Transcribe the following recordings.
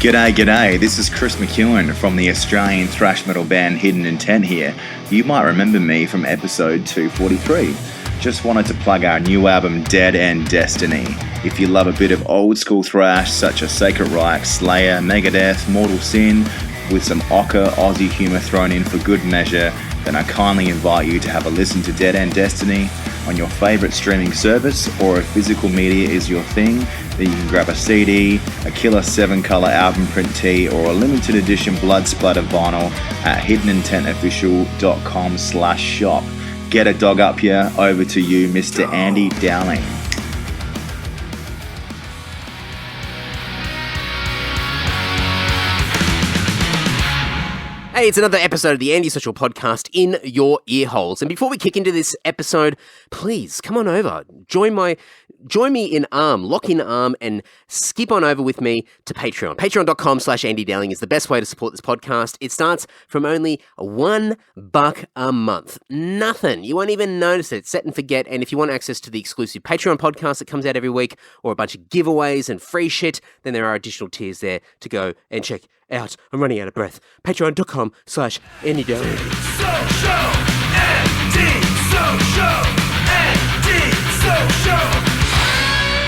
G'day. This is Chris McEwen from the Australian thrash metal band Hidden Intent here. You might remember me from episode 243. Just wanted to plug our new album Dead and Destiny. If you love a bit of old school thrash such as Sacred Reich, Slayer, Megadeth, Mortal Sin, with some ochre Aussie humour thrown in for good measure, then I kindly invite you to have a listen to Dead and Destiny on your favourite streaming service, or if physical media is your thing, then you can grab a CD, a killer 7-colour album print tee, or a limited edition blood splatter vinyl at hiddenintentofficial.com/shop. Get a dog up here, over to you, Mr. Andy Dowling. Hey, it's another episode of the Antisocial Podcast in your ear holes. And before we kick into this episode, please come on over. Join me in arm, lock in arm, and skip on over with me to Patreon. Patreon.com/Andy Dowling is the best way to support this podcast. It starts from only $1 a month. Nothing. You won't even notice it. Set and forget. And if you want access to the exclusive Patreon podcast that comes out every week, or a bunch of giveaways and free shit, then there are additional tiers there to go and check out. I'm running out of breath. Patreon.com/Andy Dowling.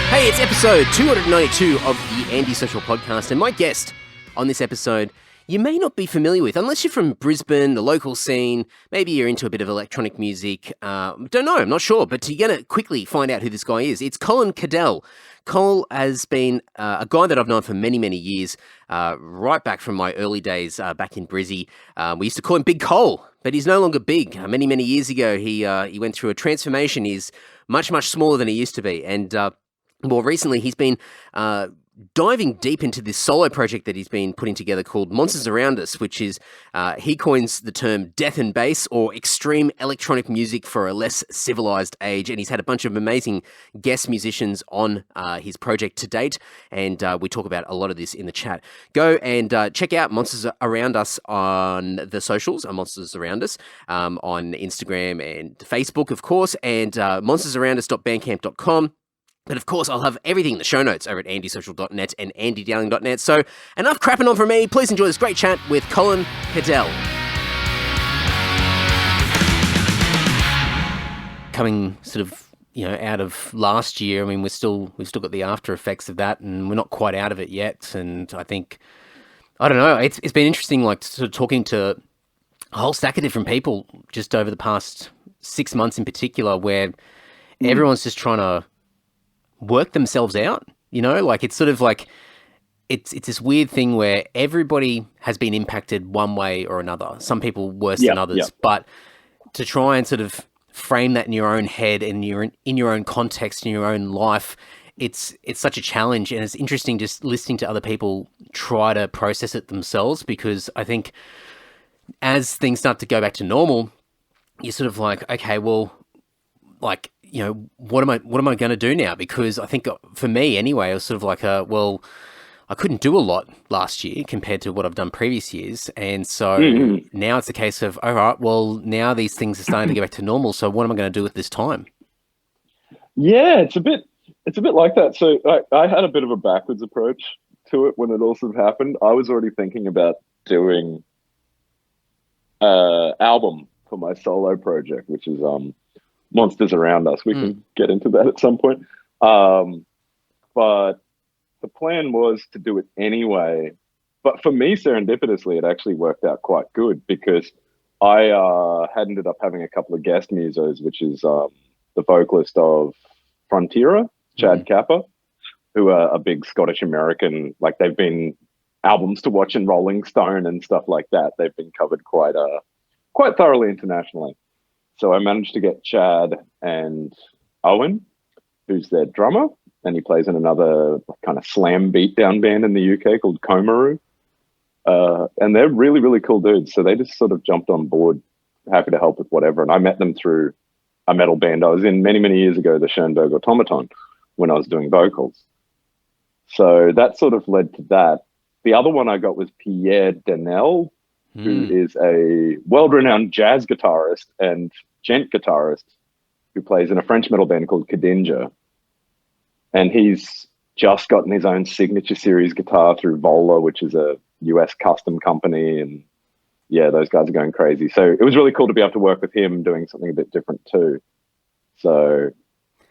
Hey, it's episode 292 of the Antisocial Podcast, and my guest on this episode you may not be familiar with, unless you're from Brisbane, the local scene. Maybe you're into a bit of electronic music. Don't know, I'm not sure, but you're going to quickly find out who this guy is. It's Colin Cadell. Cole has been a guy that I've known for many, many years, right back from my early days back in Brizzy. We used to call him Big Cole, but he's no longer big. Many, many years ago, he went through a transformation. He's much, much smaller than he used to be, and more recently, he's been diving deep into this solo project that he's been putting together called Monsters Around Us, which is, he coins the term death and bass, or extreme electronic music for a less civilized age. And he's had a bunch of amazing guest musicians on his project to date. And we talk about a lot of this in the chat. Go and check out Monsters Around Us on the socials, Monsters Around Us, on Instagram and Facebook, of course, and monstersaroundus.bandcamp.com. But of course, I'll have everything in the show notes over at andysocial.net and andydowling.net. So enough crapping on from me. Please enjoy this great chat with Colin Cadell. Coming sort of, out of last year, I mean, we've still got the after effects of that, and we're not quite out of it yet. And I think, I don't know, it's been interesting, like sort of talking to a whole stack of different people just over the past 6 months in particular, where everyone's just trying to work themselves out, like it's sort of like it's this weird thing where everybody has been impacted one way or another, some people worse than others, but to try and sort of frame that in your own head and in your own context, in your own life, it's such a challenge. And it's interesting just listening to other people try to process it themselves, because I think as things start to go back to normal, you're sort of like, okay, well, like, what am I going to do now? Because I think for me anyway, I was sort of like, well, I couldn't do a lot last year compared to what I've done previous years. And so now it's a case of, all right, well, now these things are starting to get back to normal. So what am I going to do with this time? Yeah, it's a bit like that. So I had a bit of a backwards approach to it when it all sort of happened. I was already thinking about doing an album for my solo project, which is, Monsters Around Us. We can get into that at some point. But the plan was to do it anyway. But for me, serendipitously, it actually worked out quite good, because I had ended up having a couple of guest musos, which is the vocalist of Frontiera, Chad Kappa, who are a big Scottish-American, like they've been albums to watch in Rolling Stone and stuff like that. They've been covered quite thoroughly internationally. So I managed to get Chad and Owen, who's their drummer, and he plays in another kind of slam beatdown band in the UK called Komaru. And they're really, really cool dudes. So they just sort of jumped on board, happy to help with whatever. And I met them through a metal band I was in many, many years ago, the Schoenberg Automaton, when I was doing vocals. So that sort of led to that. The other one I got was Pierre Denel, who is a world-renowned jazz guitarist and gent guitarist who plays in a French metal band called Kadinja. And he's just gotten his own signature series guitar through Vola, which is a US custom company. And yeah, those guys are going crazy. So it was really cool to be able to work with him doing something a bit different too. So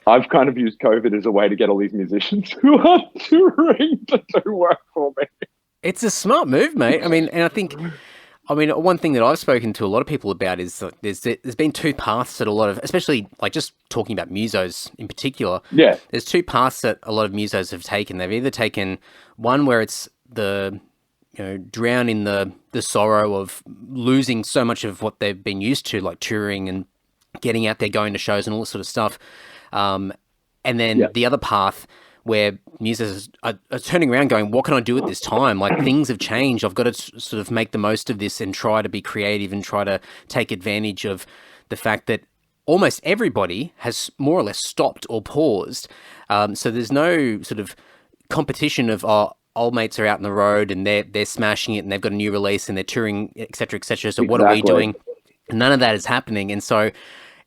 I've kind of used COVID as a way to get all these musicians who are touring to do work for me. It's a smart move, mate. I mean, and I think, one thing that I've spoken to a lot of people about is that there's been two paths that a lot of, especially like just talking about musos in particular. Yeah. There's two paths that a lot of musos have taken. They've either taken one where it's drown in the sorrow of losing so much of what they've been used to, like touring and getting out there, going to shows and all this sort of stuff. And then the other path where musos are turning around going, what can I do at this time? Like, things have changed. I've got to sort of make the most of this and try to be creative and try to take advantage of the fact that almost everybody has more or less stopped or paused. So there's no sort of competition of, old mates are out on the road and they're smashing it and they've got a new release and they're touring, et cetera, et cetera. So what are we doing? None of that is happening. And so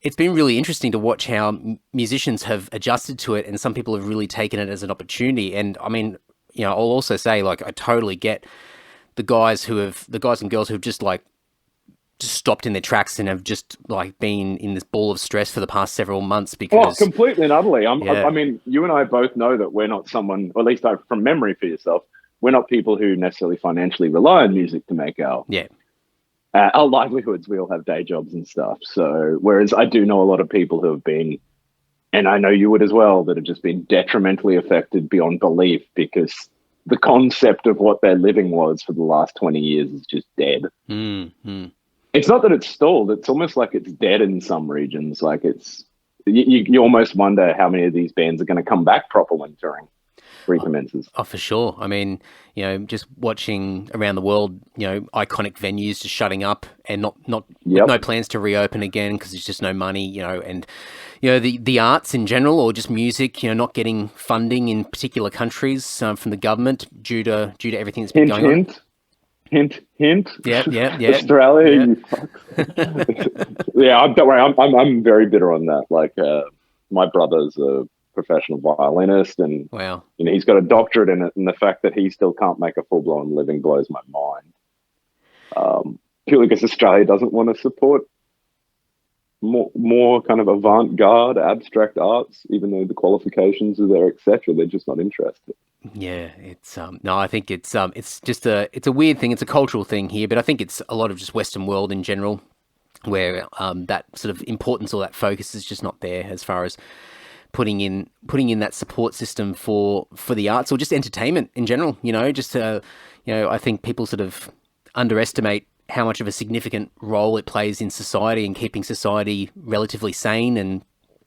it's been really interesting to watch how musicians have adjusted to it, and some people have really taken it as an opportunity. And I mean, I'll also say, like, I totally get the guys and girls who've just stopped in their tracks and have just like been in this ball of stress for the past several months because completely and utterly. I mean, you and I both know that we're not someone, or at least from memory for yourself, we're not people who necessarily financially rely on music to make our livelihoods. We all have day jobs and stuff. So, whereas I do know a lot of people who have been, and I know you would as well, that have just been detrimentally affected beyond belief because the concept of what their living was for the last 20 years is just dead. Mm-hmm. It's not that it's stalled. It's almost like it's dead in some regions. Like you almost wonder how many of these bands are going to come back proper when touring recommences. Oh, for sure. I mean, just watching around the world, iconic venues just shutting up and not with no plans to reopen again because there's just no money, and the arts in general, or just music, not getting funding in particular countries from the government due to everything that's been going on. Hint. Yeah. Australia, you fucks. Yeah, don't worry. I'm very bitter on that. Like, my brother's a professional violinist, and wow, he's got a doctorate in it, and the fact that he still can't make a full-blown living blows my mind. Purely because Australia doesn't want to support more kind of avant-garde abstract arts, even though the qualifications are there, etc. They're just not interested. Yeah, it's no, I think it's just it's a weird thing. It's a cultural thing here, but I think it's a lot of just Western world in general, where that sort of importance or that focus is just not there as far as putting in that support system for the arts or just entertainment in general. I think people sort of underestimate how much of a significant role it plays in society and keeping society relatively sane and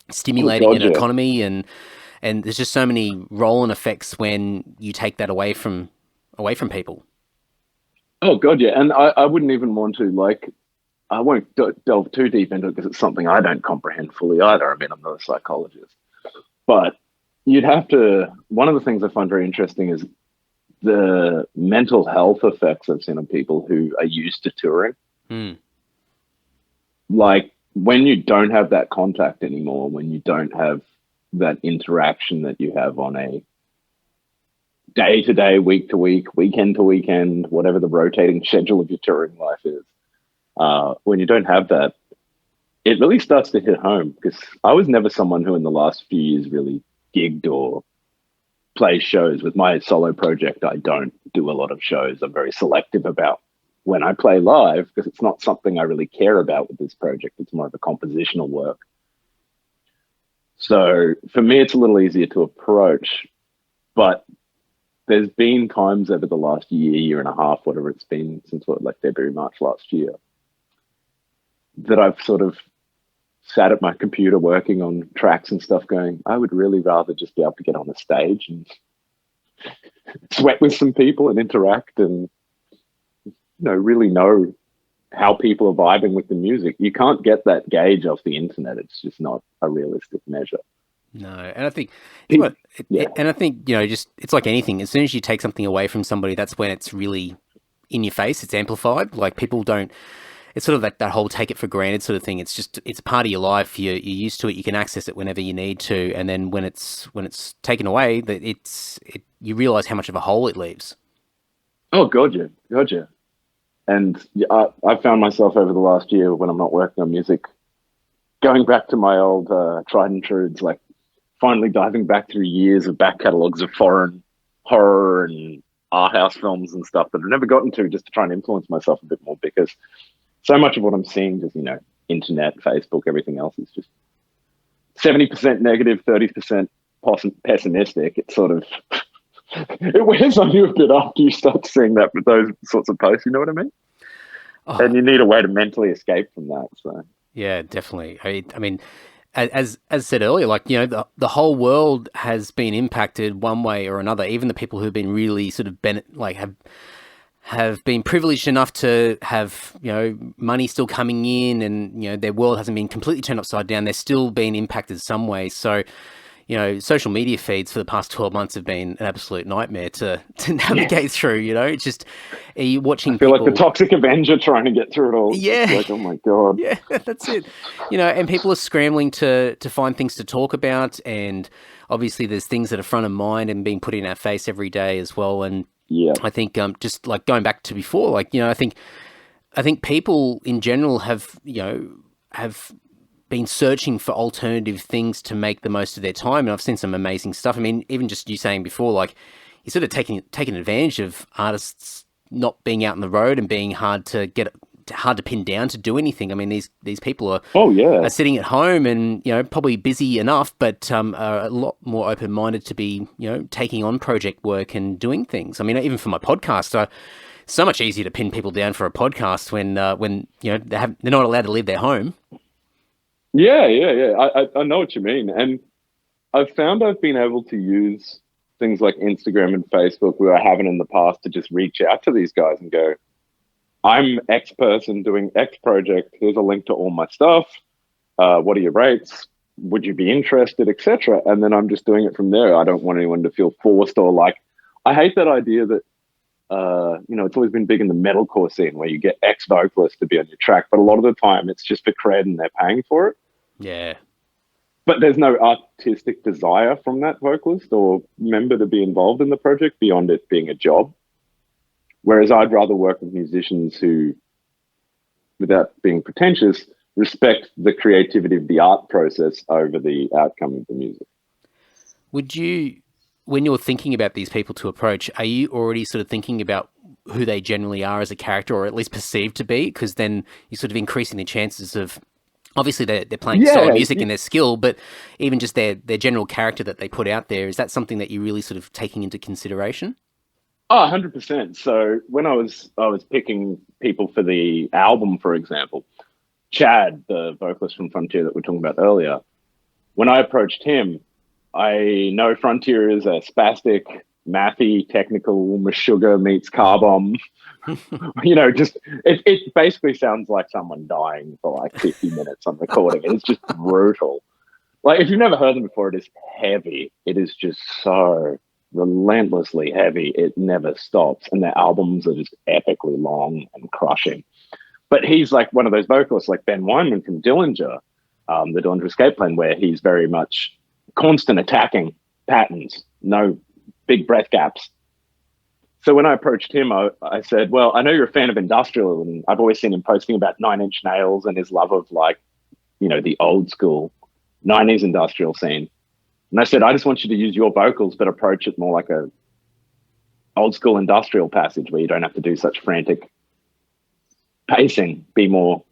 stimulating an economy, and there's just so many roll-on effects when you take that away from people. Oh God, yeah, and I wouldn't even want to I won't delve too deep into it because it's something I don't comprehend fully either. I mean, I'm not a psychologist, but you'd have to. One of the things I find very interesting is the mental health effects I've seen on people who are used to touring. Like, when you don't have that contact anymore, when you don't have that interaction that you have on a day to day, week to week, weekend to weekend, whatever the rotating schedule of your touring life is, when you don't have that, it really starts to hit home. Because I was never someone who in the last few years really gigged or play shows. With my solo project, I don't do a lot of shows. I'm very selective about when I play live because it's not something I really care about with this project. It's more of a compositional work. So for me, it's a little easier to approach, but there's been times over the last year and a half, whatever it's been since February, March last year, that I've sort of sat at my computer working on tracks and stuff going, I would really rather just be able to get on a stage and sweat with some people and interact and, really know how people are vibing with the music. You can't get that gauge off the internet. It's just not a realistic measure. No, and I think, just it's like anything. As soon as you take something away from somebody, that's when it's really in your face. It's amplified. Like, people don't. it's sort of like that whole take it for granted sort of thing. It's just, it's a part of your life. You're used to it. You can access it whenever you need to. And then when it's taken away, that you realize how much of a hole it leaves. Oh, gotcha. And I found myself over the last year when I'm not working on music, going back to my old tried and truths, like finally diving back through years of back catalogues of foreign horror and art house films and stuff that I've never gotten to, just to try and influence myself a bit more, because so much of what I'm seeing, just, internet, Facebook, everything else is just 70% negative, 30% pessimistic. It's sort of, it wears on you a bit after you start seeing that with those sorts of posts, you know what I mean? Oh. And you need a way to mentally escape from that. So yeah, definitely. I mean, as said earlier, like, the whole world has been impacted one way or another. Even the people who've been really sort of have been privileged enough to have, money still coming in, and, their world hasn't been completely turned upside down. They're still being impacted some way. So, social media feeds for the past 12 months have been an absolute nightmare to navigate through, It's just, are you watching I feel like the toxic Avenger trying to get through it all. Yeah. It's like, oh my God. Yeah, that's it. And people are scrambling to find things to talk about. And obviously there's things that are front of mind and being put in our face every day as well. And yeah, I think just like going back to before, like, I think people in general have been searching for alternative things to make the most of their time. And I've seen some amazing stuff. I mean, even just you saying before, like, you're sort of taking advantage of artists not being out on the road and being hard to pin down to do anything. I mean, these people are sitting at home and, probably busy enough, but are a lot more open-minded to be, taking on project work and doing things. I mean, even for my podcast, so much easier to pin people down for a podcast when they're not allowed to leave their home. Yeah. I know what you mean. And I've found I've been able to use things like Instagram and Facebook, where I haven't in the past, to just reach out to these guys and go, I'm X person doing X project. Here's a link to all my stuff. What are your rates? Would you be interested, etc.? And then I'm just doing it from there. I don't want anyone to feel forced or like, I hate that idea that, it's always been big in the metalcore scene where you get ex vocalists to be on your track, but a lot of the time it's just for cred and they're paying for it. Yeah. But there's no artistic desire from that vocalist or member to be involved in the project beyond it being a job. Whereas I'd rather work with musicians who, without being pretentious, respect the creativity of the art process over the outcome of the music. Would you, when you're thinking about these people to approach, are you already sort of thinking about who they generally are as a character, or at least perceived to be? Because then you're sort of increasing the chances of, obviously they're playing solo music and their skill, but even just their general character that they put out there. Is that something that you're really sort of taking into consideration? Oh, 100%. So when I was picking people for the album, for example, Chad, the vocalist from Frontier that we were talking about earlier, when I approached him, I know Frontier is a spastic, mathy, technical Meshuggah meets car bomb. Just it basically sounds like someone dying for like 50 minutes on recording. It's just brutal. Like, if you've never heard them before, it is heavy. It is just so relentlessly heavy. It never stops. And their albums are just epically long and crushing. But he's like one of those vocalists like Ben Weinman from Dillinger, the Dillinger Escape Plan, where he's very much constant attacking patterns, no big breath gaps. So when I approached him, I said, well, I know you're a fan of industrial, and I've always seen him posting about Nine Inch Nails and his love of, like, the old school 90s industrial scene. And I said, I just want you to use your vocals, but approach it more like a old school industrial passage where you don't have to do such frantic pacing. Be more,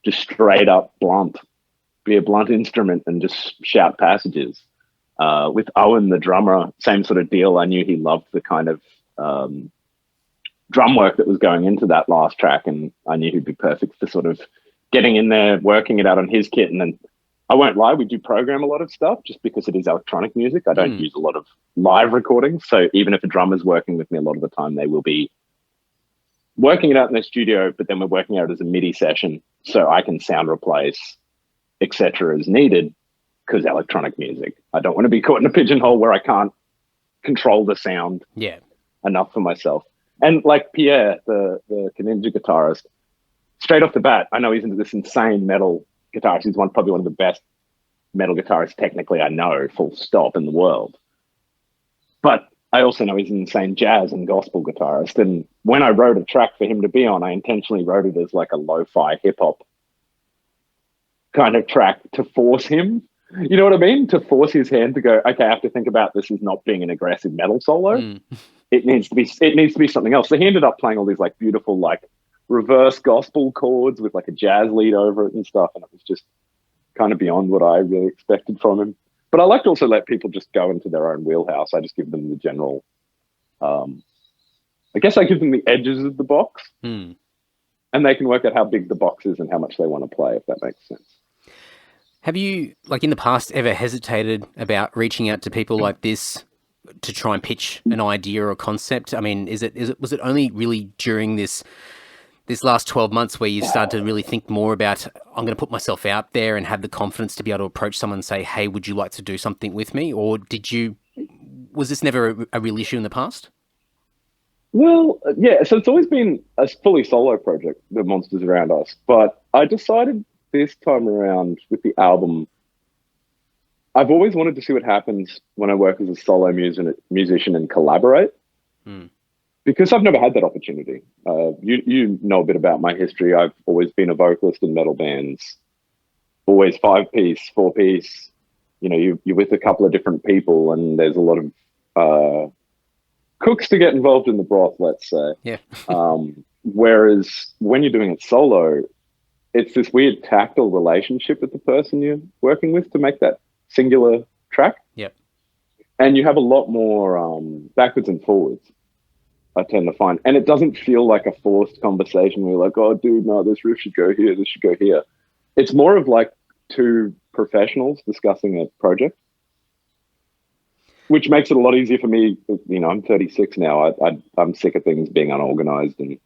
just straight up blunt. Be a blunt instrument and just shout passages. With Owen, the drummer, same sort of deal. I knew he loved the kind of drum work that was going into that last track, and I knew he'd be perfect for sort of getting in there, working it out on his kit. And then, I won't lie, we do program a lot of stuff just because it is electronic music. I don't use a lot of live recordings. So even if a drummer's working with me, a lot of the time they will be working it out in their studio, but then we're working out as a MIDI session so I can sound replace, etc. as needed, because electronic music. I don't want to be caught in a pigeonhole where I can't control the sound enough for myself. And like Pierre, the Ninja guitarist, straight off the bat, I know he's into this insane metal guitarist. He's probably one of the best metal guitarists technically I know, full stop, in the world. But I also know he's an insane jazz and gospel guitarist. And when I wrote a track for him to be on, I intentionally wrote it as like a lo-fi hip-hop kind of track to force him, you know what I mean? To force his hand to go, okay, I have to think about this as not being an aggressive metal solo. It needs to be something else. So he ended up playing all these like beautiful, like reverse gospel chords with like a jazz lead over it and stuff. And it was just kind of beyond what I really expected from him. But I like to also let people just go into their own wheelhouse. I just give them the general, I guess I give them the edges of the box and they can work out how big the box is and how much they want to play, if that makes sense. Have you, like in the past, ever hesitated about reaching out to people like this to try and pitch an idea or a concept? I mean, was it only really during this last 12 months where you started to really think more about, I'm going to put myself out there and have the confidence to be able to approach someone and say, hey, would you like to do something with me? Or was this never a real issue in the past? Well, yeah, so it's always been a fully solo project, the Monsters Around Us. But I decided this time around with the album, I've always wanted to see what happens when I work as a solo musician and collaborate. Because I've never had that opportunity. You know a bit about my history. I've always been a vocalist in metal bands, always 5-piece, 4-piece. You know, you're with a couple of different people and there's a lot of cooks to get involved in the broth, let's say. Yeah. Whereas when you're doing it solo, it's this weird tactile relationship with the person you're working with to make that singular track. Yep. And you have a lot more backwards and forwards, I tend to find. And it doesn't feel like a forced conversation where you're like, oh, dude, no, this riff should go here, this should go here. It's more of like two professionals discussing a project, which makes it a lot easier for me. You know, I'm 36 now. I'm sick of things being unorganized and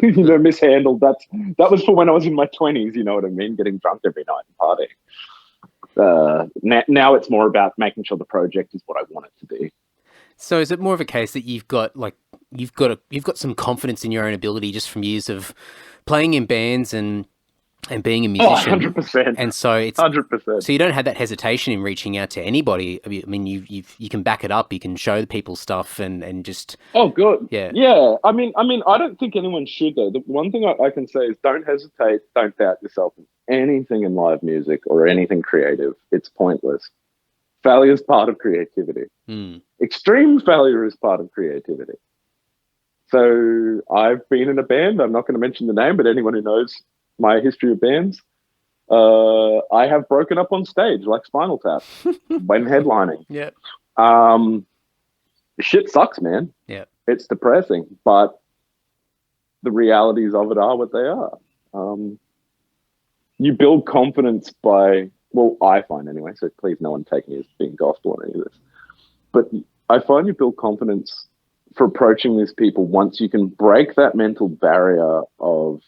you know, mishandled. That was for when I was in my 20s, you know what I mean? Getting drunk every night and partying. Now it's more about making sure the project is what I want it to be. So is it more of a case that you've got some confidence in your own ability just from years of playing in bands and being a musician? 100%. And so it's 100%. So you don't have that hesitation in reaching out to anybody. I mean, you can back it up. You can show people stuff and just. Oh, good. Yeah. Yeah. I mean, I don't think anyone should though. The one thing I can say is don't hesitate. Don't doubt yourself in anything in live music or anything creative. It's pointless. Failure is part of creativity. Extreme failure is part of creativity. So I've been in a band. I'm not going to mention the name, but anyone who knows my history of bands, I have broken up on stage like Spinal Tap when headlining. Yeah. Shit sucks, man. Yeah. It's depressing, but the realities of it are what they are. You build confidence by, well, I find anyway, so please no one take me as being gospel on any of this, but I find you build confidence for approaching these people once you can break that mental barrier of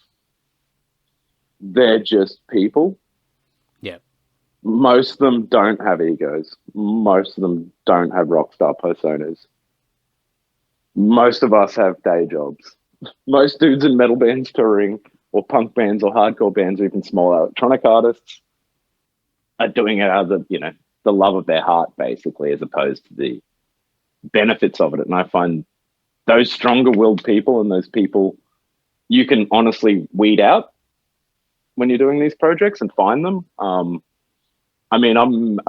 they're just people. Yeah. Most of them don't have egos. Most of them don't have rock star personas. Most of us have day jobs. Most dudes in metal bands touring or punk bands or hardcore bands or even small electronic artists are doing it out of the love of their heart, basically, as opposed to the benefits of it. And I find those stronger willed people and those people you can honestly weed out when you're doing these projects and find them. I mean, I'm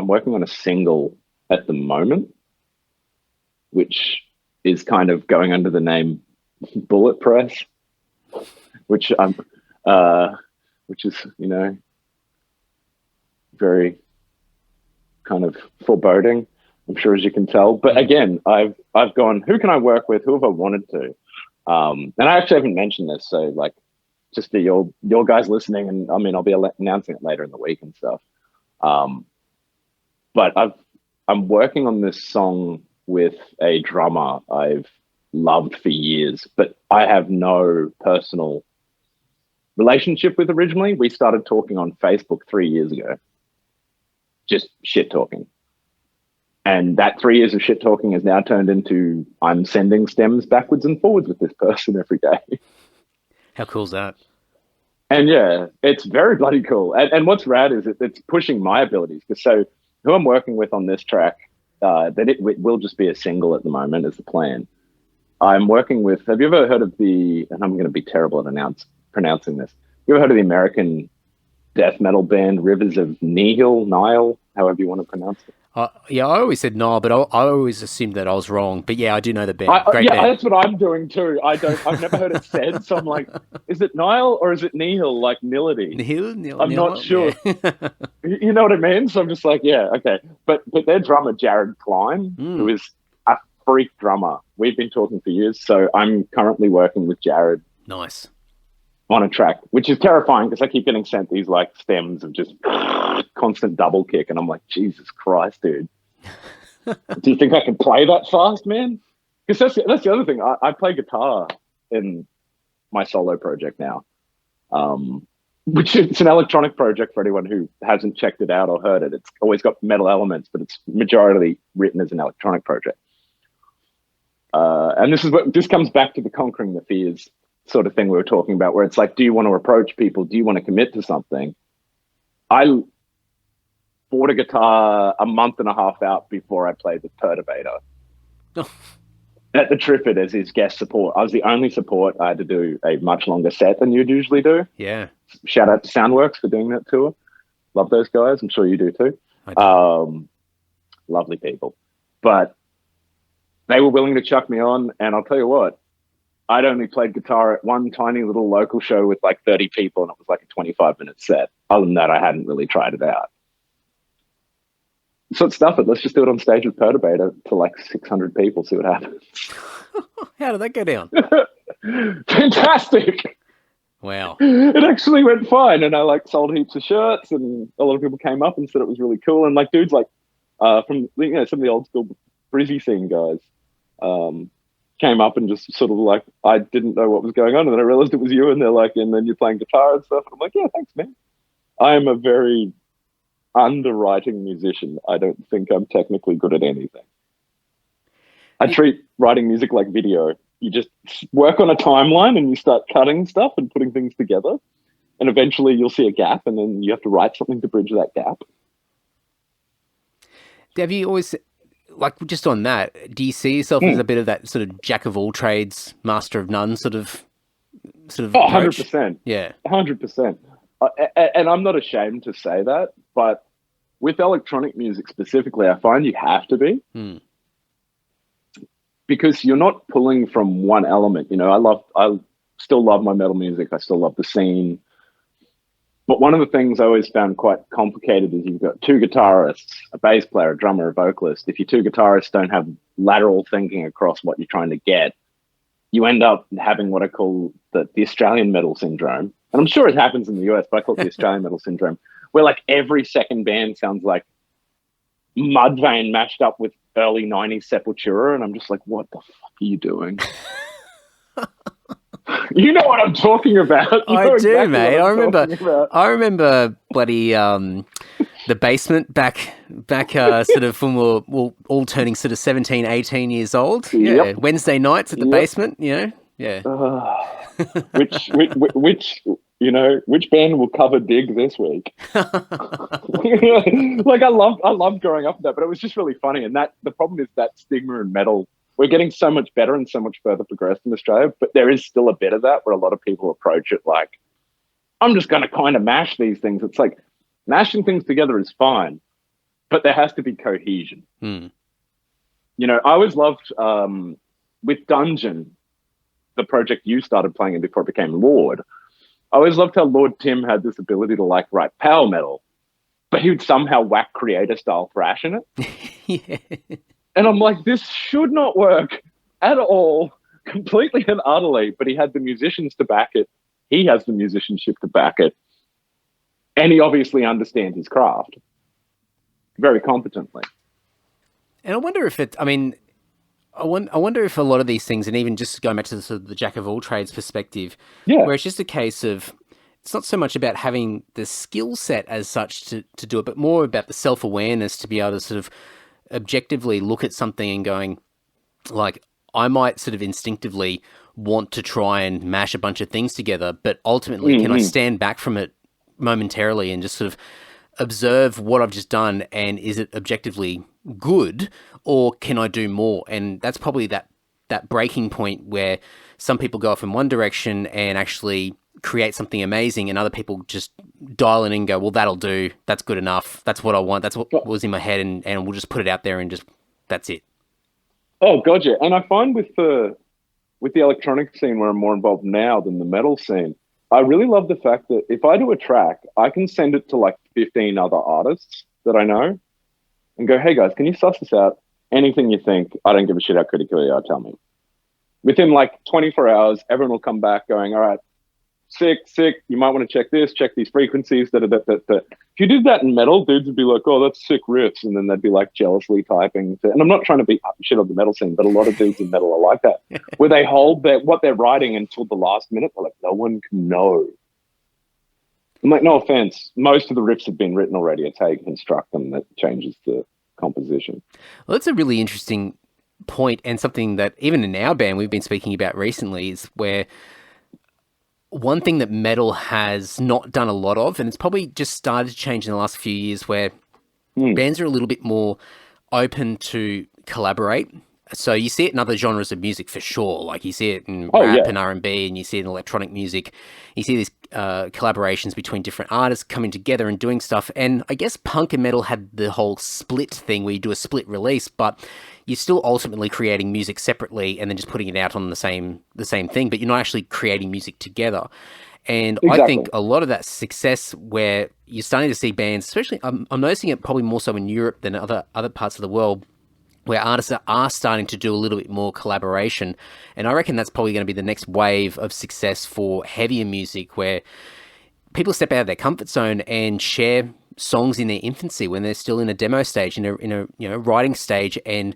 working on a single at the moment, which is kind of going under the name Bullet Press, which is, very kind of foreboding, I'm sure, as you can tell. But again, I've gone, who can I work with? Who have I wanted to? And I actually haven't mentioned this, so like, just to your guys listening, and I mean, I'll be announcing it later in the week and stuff. But I'm working on this song with a drummer I've loved for years, but I have no personal relationship with originally. We started talking on Facebook 3 years ago, just shit talking. And that 3 years of shit talking has now turned into I'm sending stems backwards and forwards with this person every day. How cool's that? And yeah, it's very bloody cool. And what's rad is it's pushing my abilities. So who I'm working with on this track, that it will just be a single at the moment is the plan. I'm working with, have you ever heard of and I'm going to be terrible at pronouncing this. You ever heard of the American death metal band Rivers of Nihil, however you want to pronounce it? Yeah, I always said Nile, but I always assumed that I was wrong. But yeah, I do know the band. Great band. That's what I'm doing too. I've never heard it said, so I'm like, is it Nile or is it Nihil, like nility? Nihil? I'm not sure. Yeah. You know what I mean? So I'm just like, yeah, okay. But their drummer, Jared Klein, who is a freak drummer. We've been talking for years, so I'm currently working with Jared. Nice. On a track, which is terrifying because I keep getting sent these like stems of just constant double kick, and I'm like, Jesus Christ, dude. Do you think I can play that fast, man? Because that's the other thing. I play guitar in my solo project now, which it's an electronic project for anyone who hasn't checked it out or heard it. It's always got metal elements, but it's majority written as an electronic project. And this comes back to the conquering the fears sort of thing we were talking about, where it's like, do you want to approach people? Do you want to commit to something? I bought a guitar a month and a half out before I played with Perturbator at the Triffid as his guest support. I was the only support. I had to do a much longer set than you'd usually do. Yeah. Shout out to Soundworks for doing that tour. Love those guys. I'm sure you do too. I do. Lovely people. But they were willing to chuck me on, and I'll tell you what, I'd only played guitar at one tiny little local show with like 30 people, and it was like a 25-minute set. Other than that, I hadn't really tried it out. So stuff it. Let's just do it on stage with Perturbator to like 600 people, see what happens. How did that go down? Fantastic. Wow. It actually went fine, and I like sold heaps of shirts, and a lot of people came up and said it was really cool. And like dudes like from some of the old school Brizzy scene guys came up and just sort of like, I didn't know what was going on, and then I realized it was you, and they're like, and then you're playing guitar and stuff. And I'm like, yeah, thanks, man. I am a very underwriting musician. I don't think I'm technically good at anything. I treat writing music like video. You just work on a timeline and you start cutting stuff and putting things together, and eventually you'll see a gap, and then you have to write something to bridge that gap. Have you always, like, just on that, do you see yourself as a bit of that sort of jack of all trades, master of none sort of approach? 100%. Yeah. 100%. And I'm not ashamed to say that, but with electronic music specifically, I find you have to be. Because you're not pulling from one element. You know, I still love my metal music. I still love the scene. But one of the things I always found quite complicated is you've got two guitarists, a bass player, a drummer, a vocalist. If your two guitarists don't have lateral thinking across what you're trying to get, you end up having what I call the Australian metal syndrome. And I'm sure it happens in the US, but I call it the Australian metal syndrome, where like every second band sounds like Mudvayne mashed up with early 90s Sepultura. And I'm just like, what the fuck are you doing? You know what I'm talking about. I do, exactly, mate. I remember bloody the basement back sort of when we were all turning sort of 17, 18 years old. Yeah, yep. Wednesday nights at the basement, you know. Yeah. Which band will cover Dig this week? Like I love growing up with that, but it was just really funny. And that the problem is that stigma in metal. We're getting so much better and so much further progressed in Australia, but there is still a bit of that where a lot of people approach it like, I'm just going to kind of mash these things. It's like mashing things together is fine, but there has to be cohesion. You know, I always loved with Dungeon, the project you started playing in before it became Lord. I always loved how Lord Tim had this ability to like write power metal, but he would somehow whack creator style thrash in it. Yeah. And I'm like, this should not work at all, completely and utterly. But he had the musicians to back it. He has the musicianship to back it. And he obviously understands his craft very competently. And I wonder if I wonder if a lot of these things, and even just going back to the sort of the jack of all trades perspective, where it's just a case of, it's not so much about having the skill set as such to do it, but more about the self-awareness to be able to sort of objectively look at something and going, like, I might sort of instinctively want to try and mash a bunch of things together, but ultimately, can I stand back from it momentarily and just sort of observe what I've just done, and is it objectively good, or can I do more? And that's probably that breaking point where some people go off in one direction and actually create something amazing, and other people just dial in and go, well, that'll do. That's good enough. That's what I want. That's what was in my head, and we'll just put it out there and just, that's it. Oh, gotcha. And I find with the electronic scene where I'm more involved now than the metal scene, I really love the fact that if I do a track, I can send it to like 15 other artists that I know and go, hey guys, can you suss this out? Anything you think, I don't give a shit how critical you are, tell me. Within like 24 hours, everyone will come back going, all right, sick, you might want to check this, check these frequencies, If you did that in metal, dudes would be like, oh, that's sick riffs, and then they'd be like jealously typing. And I'm not trying to be shit on the metal scene, but a lot of dudes in metal are like that, where they hold what they're writing until the last minute. They're like, no one can know. I'm like, no offense, most of the riffs have been written already. It's how you construct them that changes the composition. Well, that's a really interesting point, and something that even in our band we've been speaking about recently, is where one thing that metal has not done a lot of, and it's probably just started to change in the last few years, where bands are a little bit more open to collaborate. So you see it in other genres of music for sure. Like you see it in rap and R&B, and you see it in electronic music. You see these collaborations between different artists coming together and doing stuff. And I guess punk and metal had the whole split thing where you do a split release, but you're still ultimately creating music separately and then just putting it out on the same thing, but you're not actually creating music together. And exactly. I think a lot of that success where you're starting to see bands, especially I'm noticing it probably more so in Europe than other parts of the world, where artists are starting to do a little bit more collaboration. And I reckon that's probably going to be the next wave of success for heavier music, where people step out of their comfort zone and share songs in their infancy when they're still in a demo stage, in a writing stage, and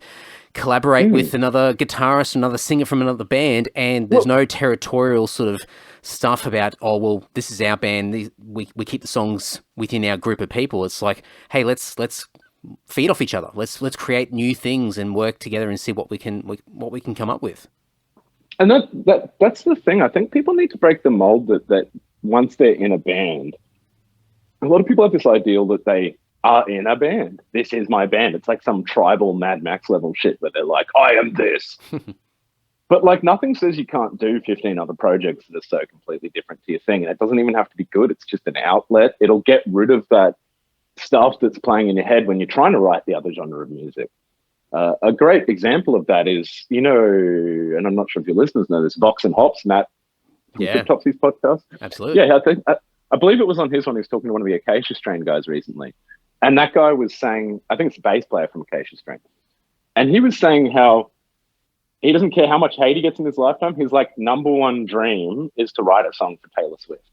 collaborate with another guitarist, another singer from another band. And there's no territorial sort of stuff about, oh, well, this is our band. We keep the songs within our group of people. It's like, hey, let's feed off each other. Let's create new things and work together and see what we can come up with. And that's the thing. I think people need to break the mold that once they're in a band, a lot of people have this ideal that they are in a band. This is my band. It's like some tribal Mad Max level shit where they're like, I am this. But like, nothing says you can't do 15 other projects that are so completely different to your thing. And it doesn't even have to be good. It's just an outlet. It'll get rid of that stuff that's playing in your head when you're trying to write the other genre of music. A great example of that is, and I'm not sure if your listeners know this, Vox and Hops, Matt from Topsy's podcast. Absolutely. Yeah, I believe it was on his one. He was talking to one of the Acacia Strain guys recently. And that guy was saying, I think it's a bass player from Acacia Strain. And he was saying how he doesn't care how much hate he gets in his lifetime. His like number one dream is to write a song for Taylor Swift.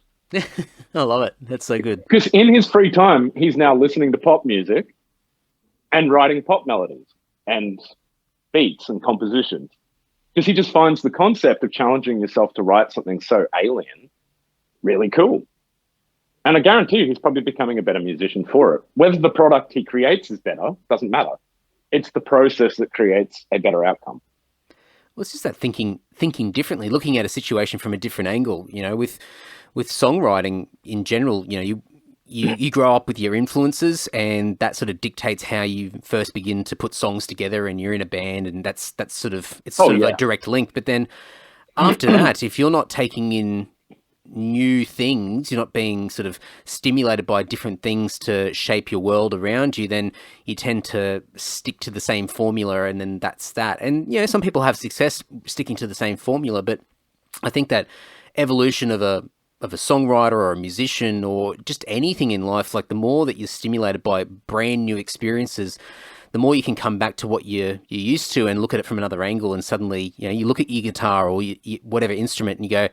I love it. That's so good. Because in his free time, he's now listening to pop music and writing pop melodies and beats and compositions. Because he just finds the concept of challenging yourself to write something so alien really cool. And I guarantee you he's probably becoming a better musician for it. Whether the product he creates is better, doesn't matter. It's the process that creates a better outcome. Well, it's just that thinking differently, looking at a situation from a different angle. With songwriting in general, you grow up with your influences, and that sort of dictates how you first begin to put songs together, and you're in a band, and that's sort of a direct link. But then after that, if you're not taking in new things, you're not being sort of stimulated by different things to shape your world around you, then you tend to stick to the same formula, and then that's that. And some people have success sticking to the same formula, but I think that evolution of a songwriter or a musician or just anything in life, like the more that you're stimulated by brand new experiences, the more you can come back to what you're used to and look at it from another angle. And suddenly, you look at your guitar or whatever instrument and you go,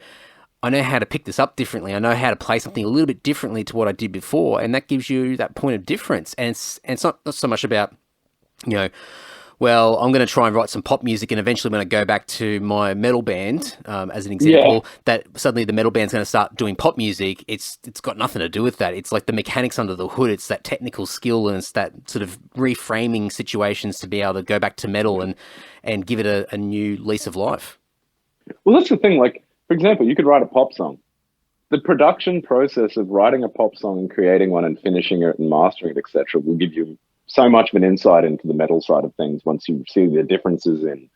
I know how to pick this up differently. I know how to play something a little bit differently to what I did before. And that gives you that point of difference. And it's not so much about, well, I'm going to try and write some pop music, and eventually when I go back to my metal band, as an example, that suddenly the metal band's going to start doing pop music. It's got nothing to do with that. It's like the mechanics under the hood. It's that technical skill, and it's that sort of reframing situations to be able to go back to metal and give it a new lease of life. Well, that's the thing. Like, for example, you could write a pop song. The production process of writing a pop song and creating one and finishing it and mastering it, etc., will give you so much of an insight into the metal side of things once you see the differences in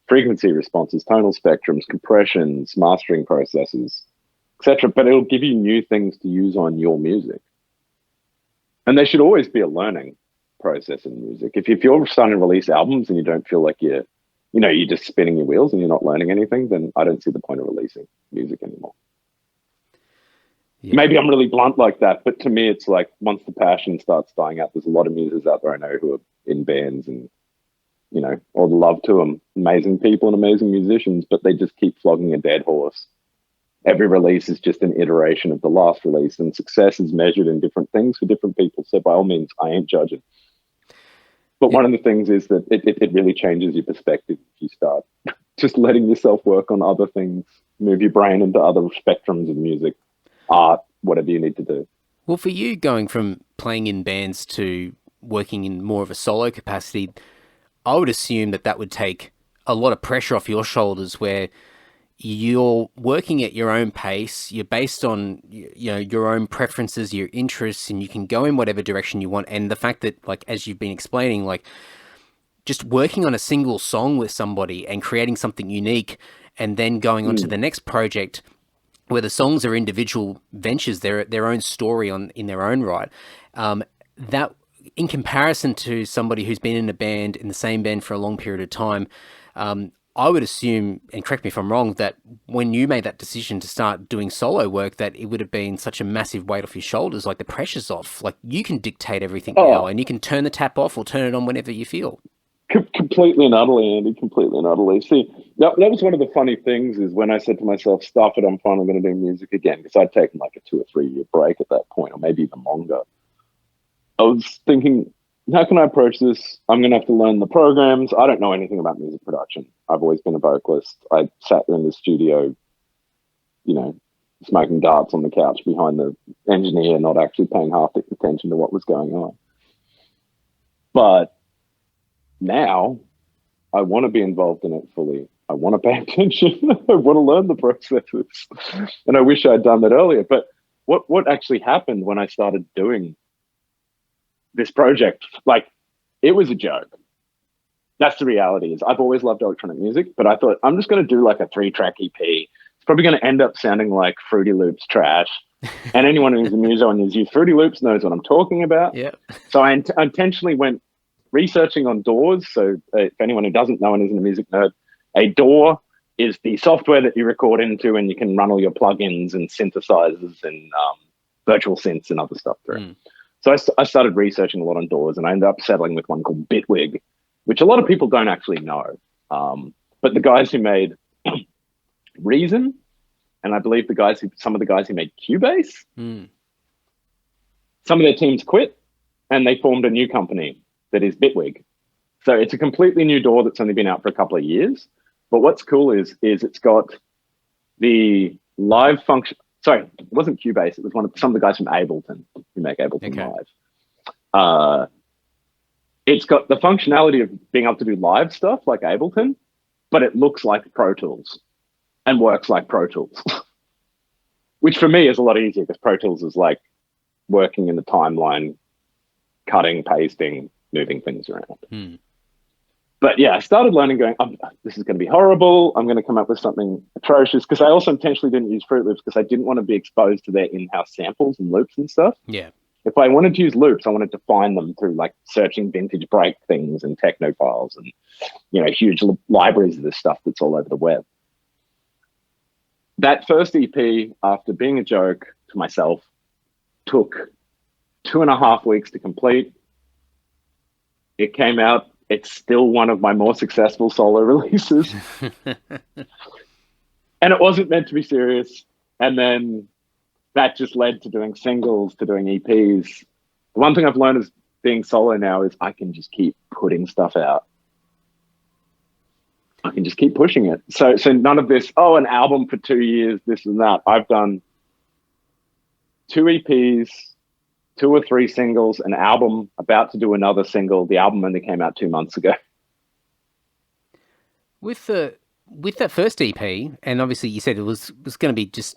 frequency responses, tonal spectrums, compressions, mastering processes, etc. But it'll give you new things to use on your music. And there should always be a learning process in music. If you're starting to release albums and you don't feel like you're just spinning your wheels and you're not learning anything, then I don't see the point of releasing music anymore. Yeah. Maybe I'm really blunt like that, but to me, it's like once the passion starts dying out, there's a lot of musicians out there I know who are in bands and, all the love to them, amazing people and amazing musicians, but they just keep flogging a dead horse. Every release is just an iteration of the last release, and success is measured in different things for different people. So by all means, I ain't judging. But one of the things is that it really changes your perspective if you start just letting yourself work on other things, move your brain into other spectrums of music, art, whatever you need to do. Well, for you, going from playing in bands to working in more of a solo capacity, I would assume that would take a lot of pressure off your shoulders, where you're working at your own pace, you're based on your own preferences, your interests, and you can go in whatever direction you want. And the fact that, like, as you've been explaining, like, just working on a single song with somebody and creating something unique and then going on to the next project, where the songs are individual ventures, their own story in their own right. That, in comparison to somebody who's been in the same band for a long period of time, I would assume, and correct me if I'm wrong, that when you made that decision to start doing solo work, that it would have been such a massive weight off your shoulders. Like, the pressure's off. Like, you can dictate everything now, and you can turn the tap off or turn it on whenever you feel. Completely and utterly, Andy. Completely and utterly. See, that was one of the funny things, is when I said to myself, stuff it, I'm finally going to do music again, because I'd taken like a 2 or 3 year break at that point, or maybe even longer. I was thinking, how can I approach this? I'm going to have to learn the programs. I don't know anything about music production. I've always been a vocalist. I sat in the studio, smoking darts on the couch behind the engineer, not actually paying half the attention to what was going on. But now I want to be involved in it fully. I want to pay attention. I want to learn the processes. And I wish I'd done that earlier. But what actually happened when I started doing this project, like, it was a joke. That's the reality. Is I've always loved electronic music, but I thought, I'm just going to do like a 3-track EP. It's probably going to end up sounding like Fruity Loops trash. And anyone who's a muso and has used Fruity Loops knows what I'm talking about. Yeah. So I intentionally went researching on DAWs. So if anyone who doesn't know and isn't a music nerd, a DAW is the software that you record into, and you can run all your plugins and synthesizers and virtual synths and other stuff through. So I started researching a lot on DAWs, and I ended up settling with one called Bitwig, which a lot of people don't actually know. But the guys who made Reason, and I believe some of the guys who made Cubase, some of their teams quit, and they formed a new company that is Bitwig. So it's a completely new DAW that's only been out for a couple of years. But what's cool is it's got the live function. Sorry, it wasn't Cubase. It was some of the guys from Ableton who make Ableton Live. It's got the functionality of being able to do live stuff like Ableton, but it looks like Pro Tools and works like Pro Tools, which for me is a lot easier, because Pro Tools is like working in the timeline, cutting, pasting, moving things around. But yeah, I started learning, going, this is going to be horrible. I'm going to come up with something atrocious, because I also intentionally didn't use Fruit Loops, because I didn't want to be exposed to their in-house samples and loops and stuff. Yeah. If I wanted to use loops, I wanted to find them through like searching vintage break things and techno files and, huge libraries of this stuff that's all over the web. That first EP, after being a joke to myself, took 2.5 weeks to complete. It came out. It's still one of my more successful solo releases. And it wasn't meant to be serious. And then that just led to doing singles, to doing EPs. The one thing I've learned as being solo now is I can just keep putting stuff out. I can just keep pushing it. So none of this, an album for 2 years, this and that. I've done 2 EPs, 2 or 3 singles, an album, about to do another single. The album only came out 2 months ago. With that first EP, and obviously you said it was going to be just,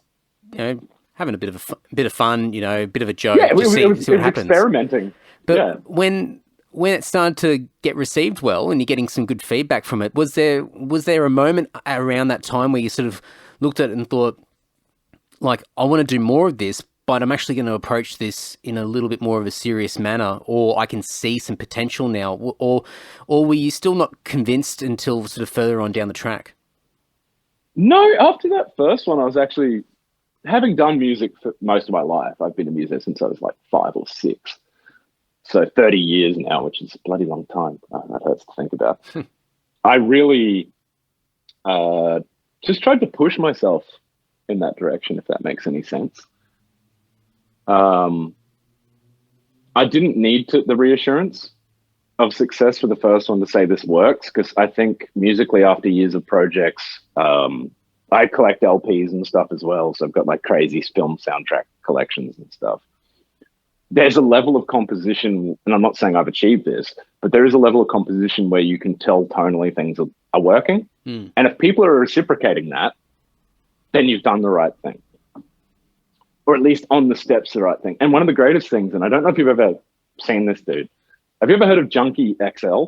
having a bit of fun, a bit of a joke. Yeah, see what happens. Experimenting. But when it started to get received well and you're getting some good feedback from it, was there a moment around that time where you sort of looked at it and thought, like, I want to do more of this, but I'm actually going to approach this in a little bit more of a serious manner, or I can see some potential now, or were you still not convinced until sort of further on down the track? No, after that first one, I was actually, having done music for most of my life. I've been a musician since I was like 5 or 6. So 30 years now, which is a bloody long time. That hurts to think about. I really just tried to push myself in that direction, if that makes any sense. I didn't need the reassurance of success for the first one to say this works, because I think musically, after years of projects, I collect LPs and stuff as well. So I've got like crazy film soundtrack collections and stuff. There's a level of composition, and I'm not saying I've achieved this, but there is a level of composition where you can tell tonally things are working. And if people are reciprocating that, then you've done the right thing. Or at least on the steps, the right thing. And one of the greatest things, and I don't know if you've ever seen this dude. Have you ever heard of Junkie XL?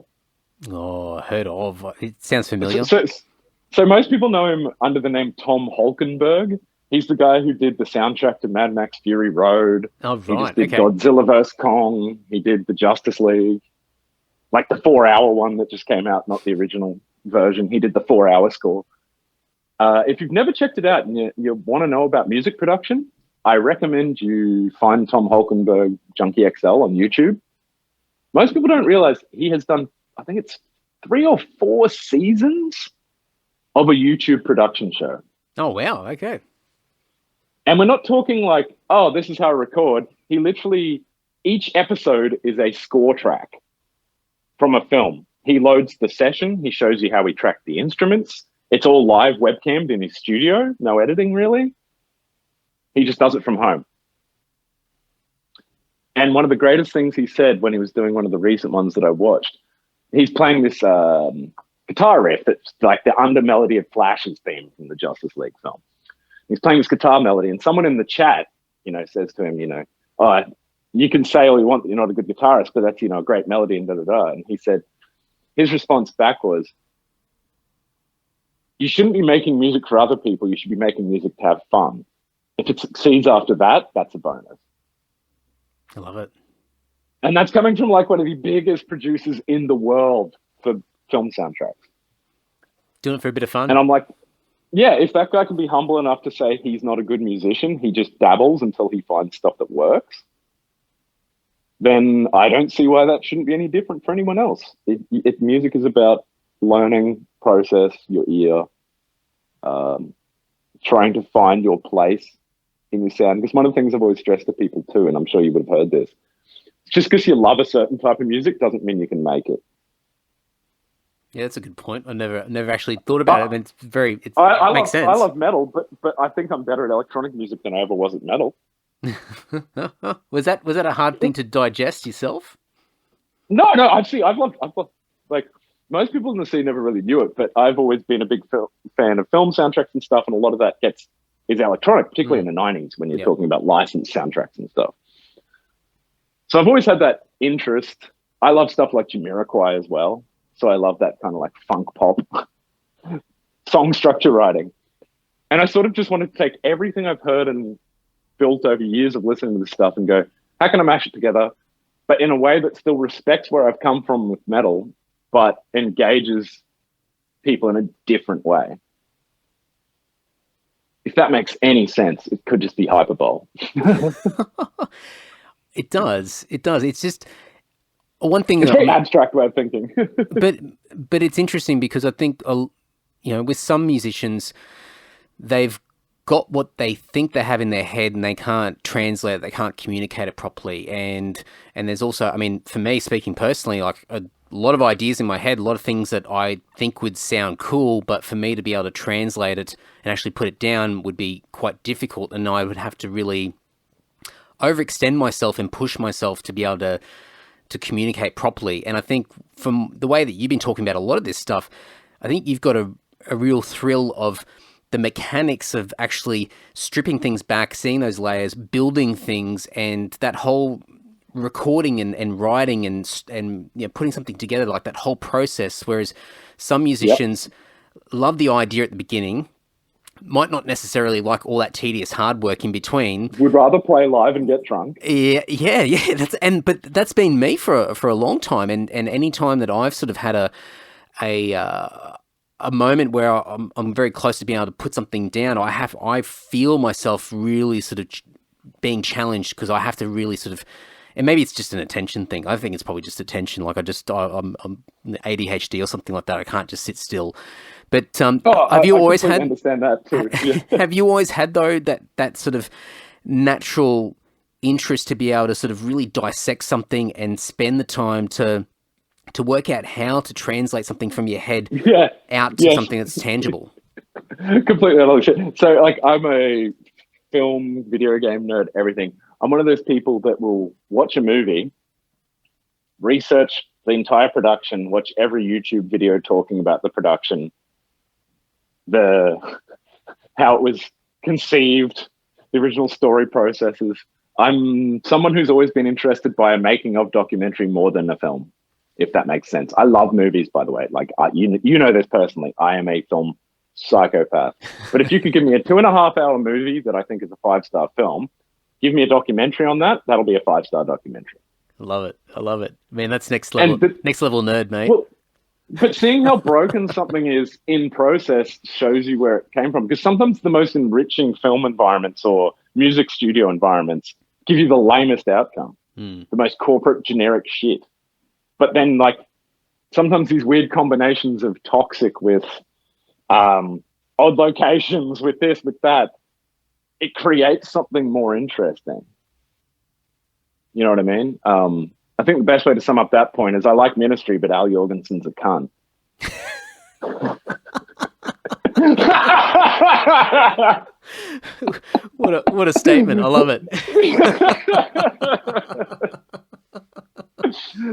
Oh, heard of. It sounds familiar. So most people know him under the name Tom Holkenberg. He's the guy who did the soundtrack to Mad Max Fury Road. Oh, right. He just did Godzilla vs. Kong. He did the Justice League. Like the 4-hour one that just came out, not the original version. He did the 4-hour score. If you've never checked it out and you want to know about music production, I recommend you find Tom Holkenberg Junkie XL on YouTube. Most people don't realize he has done, I think it's 3 or 4 seasons of a YouTube production show. Oh, wow. Okay. And we're not talking like, this is how I record. He literally, each episode is a score track from a film. He loads the session. He shows you how he tracked the instruments. It's all live webcammed in his studio. No editing, really. He just does it from home. And one of the greatest things he said when he was doing one of the recent ones that I watched, he's playing this guitar riff that's like the under melody of Flash's theme from the Justice League film. He's playing this guitar melody, and someone in the chat, says to him, you can say all you want that you're not a good guitarist, but that's, a great melody and da-da-da. And he said, his response back was, you shouldn't be making music for other people. You should be making music to have fun. If it succeeds after that, that's a bonus. I love it. And that's coming from like one of the biggest producers in the world for film soundtracks. Doing it for a bit of fun. And I'm like, yeah, if that guy can be humble enough to say he's not a good musician, he just dabbles until he finds stuff that works, then I don't see why that shouldn't be any different for anyone else. Music is about learning, process, your ear, trying to find your place in your sound. Because one of the things I've always stressed to people too, and I'm sure you would have heard this, just because you love a certain type of music doesn't mean you can make it. Yeah, that's a good point. I never actually thought about it. I mean, it makes sense. I love metal, but I think I'm better at electronic music than I ever was at metal. Was that a hard thing to digest yourself? No. I've loved like most people in the scene never really knew it, but I've always been a big fan of film soundtracks and stuff, and a lot of that is electronic, particularly in the 90s when you're talking about licensed soundtracks and stuff. So I've always had that interest. I love stuff like Jamiroquai as well. So I love that kind of like funk pop song structure writing. And I sort of just wanted to take everything I've heard and built over years of listening to this stuff and go, how can I mash it together, but in a way that still respects where I've come from with metal, but engages people in a different way? If that makes any sense, it could just be hyperbole. It does. It's just one thing. It's a very abstract way of thinking. but it's interesting because I think, with some musicians, they've got what they think they have in their head and they can't translate it, they can't communicate it properly. And there's also, I mean, for me, speaking personally, like lot of ideas in my head, a lot of things that I think would sound cool, but for me to be able to translate it and actually put it down would be quite difficult, and I would have to really overextend myself and push myself to be able to communicate properly. And I think from the way that you've been talking about a lot of this stuff, I think you've got a real thrill of the mechanics of actually stripping things back, seeing those layers, building things, and that whole recording and writing and you know, putting something together, like that whole process. Whereas some musicians love the idea at the beginning, might not necessarily like all that tedious hard work in between. Would rather play live and get drunk. Yeah. But that's been me for a long time. And any time that I've sort of had a moment where I'm very close to being able to put something down, I feel myself really sort of being challenged, because I have to really sort of, and maybe it's just an attention thing. I think it's probably just attention. Like I'm ADHD or something like that. I can't just sit still. But have you always had? Understand that too. Yeah. Have you always had though that sort of natural interest to be able to sort of really dissect something and spend the time to work out how to translate something from your head out to something that's tangible? Completely other shit. So like, I'm a film, video game nerd, everything. I'm one of those people that will watch a movie, research the entire production, watch every YouTube video talking about the production, how it was conceived, the original story processes. I'm someone who's always been interested by a making of documentary more than a film, if that makes sense. I love movies, by the way. Like, you know this personally. I am a film psychopath. But if you could give me a 2.5-hour movie that I think is a 5-star film, give me a documentary on that, that'll be a 5-star documentary. I love it. Man, that's next level nerd, mate. Well, but seeing how broken something is in process shows you where it came from. Because sometimes the most enriching film environments or music studio environments give you the lamest outcome, the most corporate, generic shit. But then, like, sometimes these weird combinations of toxic with odd locations, with this, with that, it creates something more interesting. You know what I mean? I think the best way to sum up that point is I like Ministry, but Al Jorgensen's a cunt. What a statement. I love it.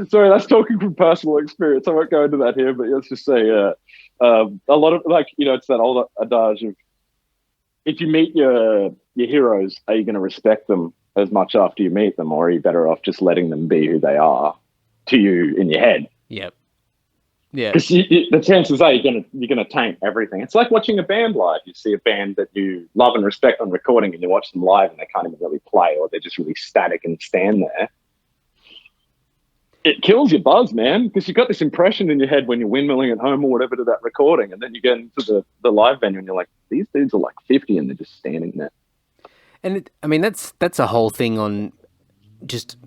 Sorry, that's talking from personal experience. I won't go into that here, but let's just say a lot of, like, you know, it's that old adage of, if you meet your heroes, are you going to respect them as much after you meet them, or are you better off just letting them be who they are to you in your head? Yep. Yeah. Because the chances are you're gonna taint everything. It's like watching a band live. You see a band that you love and respect on recording, and you watch them live, and they can't even really play, or they're just really static and stand there. It kills your buzz, man, because you've got this impression in your head when you're windmilling at home or whatever to that recording, and then you get into the live venue and you're like, these dudes are like 50 and they're just standing there. And I mean, that's a whole thing on just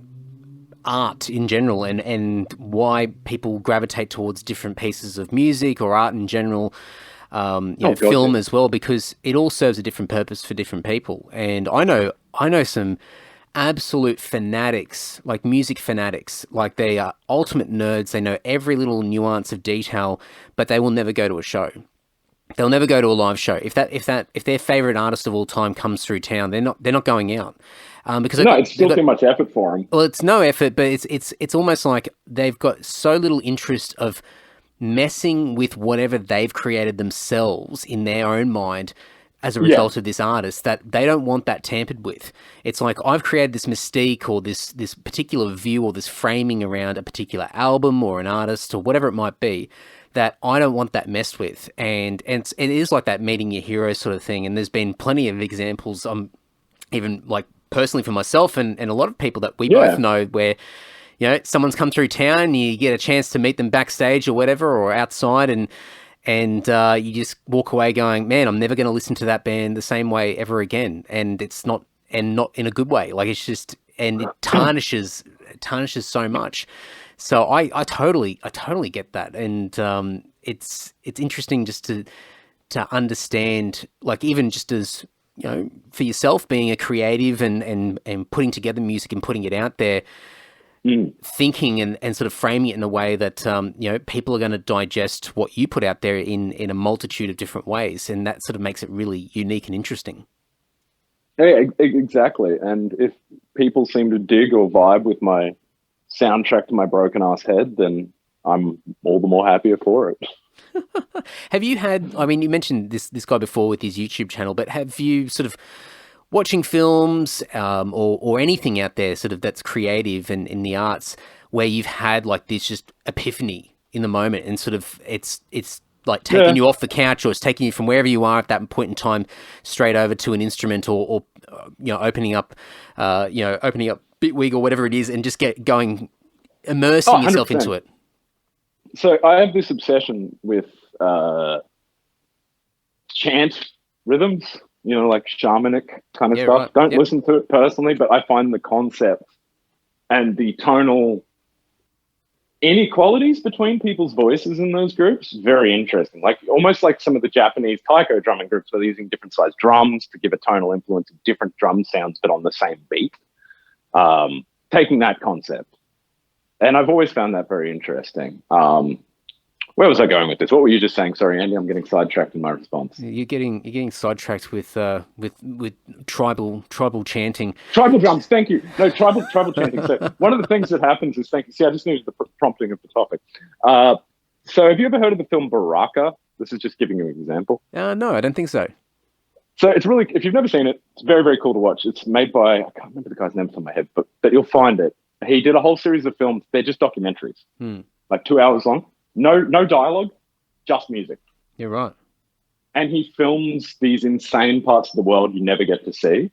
art in general, and why people gravitate towards different pieces of music or art in general, film as well, because it all serves a different purpose for different people. And I know some absolute fanatics, like music fanatics, like they are ultimate nerds. They know every little nuance of detail, but they will never go to a show. They'll never go to a live show. If their favorite artist of all time comes through town, they're not going out. Because it's still too much effort for them. Well, it's no effort, but it's almost like they've got so little interest of messing with whatever they've created themselves in their own mind as a result of this artist, that they don't want that tampered with. It's like, I've created this mystique or this particular view or this framing around a particular album or an artist or whatever it might be, that I don't want that messed with. And it is like that meeting your hero sort of thing. And there's been plenty of examples, even like personally for myself and a lot of people that we both know, where, you know, someone's come through town, you get a chance to meet them backstage or whatever, or outside, and you just walk away going, man, I'm never going to listen to that band the same way ever again. And it's not in a good way. Like, it's just, and it tarnishes so much. So I totally get that. And it's interesting just to understand, like, even just as, you know, for yourself being a creative and putting together music and putting it out there, thinking and sort of framing it in a way that, people are going to digest what you put out there in a multitude of different ways. And that sort of makes it really unique and interesting. Yeah, exactly. And if people seem to dig or vibe with my soundtrack to my broken ass head, then I'm all the more happier for it. Have you had, you mentioned this guy before with his YouTube channel, but have you sort of watching films or anything out there sort of that's creative and in the arts where you've had like this just epiphany in the moment and sort of it's like taking you off the couch or it's taking you from wherever you are at that point in time straight over to an instrument or opening up Bitwig or whatever it is and just immersing yourself 100%. into it? So I have this obsession with chant rhythms, like shamanic kind of stuff. Right. Don't listen to it personally, but I find the concept and the tonal inequalities between people's voices in those groups very interesting. Like almost like some of the Japanese taiko drumming groups where they're using different sized drums to give a tonal influence of different drum sounds, but on the same beat. Taking that concept. And I've always found that very interesting. Where was I going with this? What were you just saying? Sorry, Andy, I'm getting sidetracked in my response. You're getting sidetracked with tribal chanting. Tribal drums, thank you. No, tribal chanting. So one of the things that happens is, I just needed the prompting of the topic. So have you ever heard of the film Baraka? This is just giving you an example. No, I don't think so. So it's really, if you've never seen it, it's very, very cool to watch. It's made by, I can't remember the guy's name off my head, but you'll find it. He did a whole series of films. They're just documentaries, like 2 hours long. No dialogue, just music. You're right. And he films these insane parts of the world you never get to see.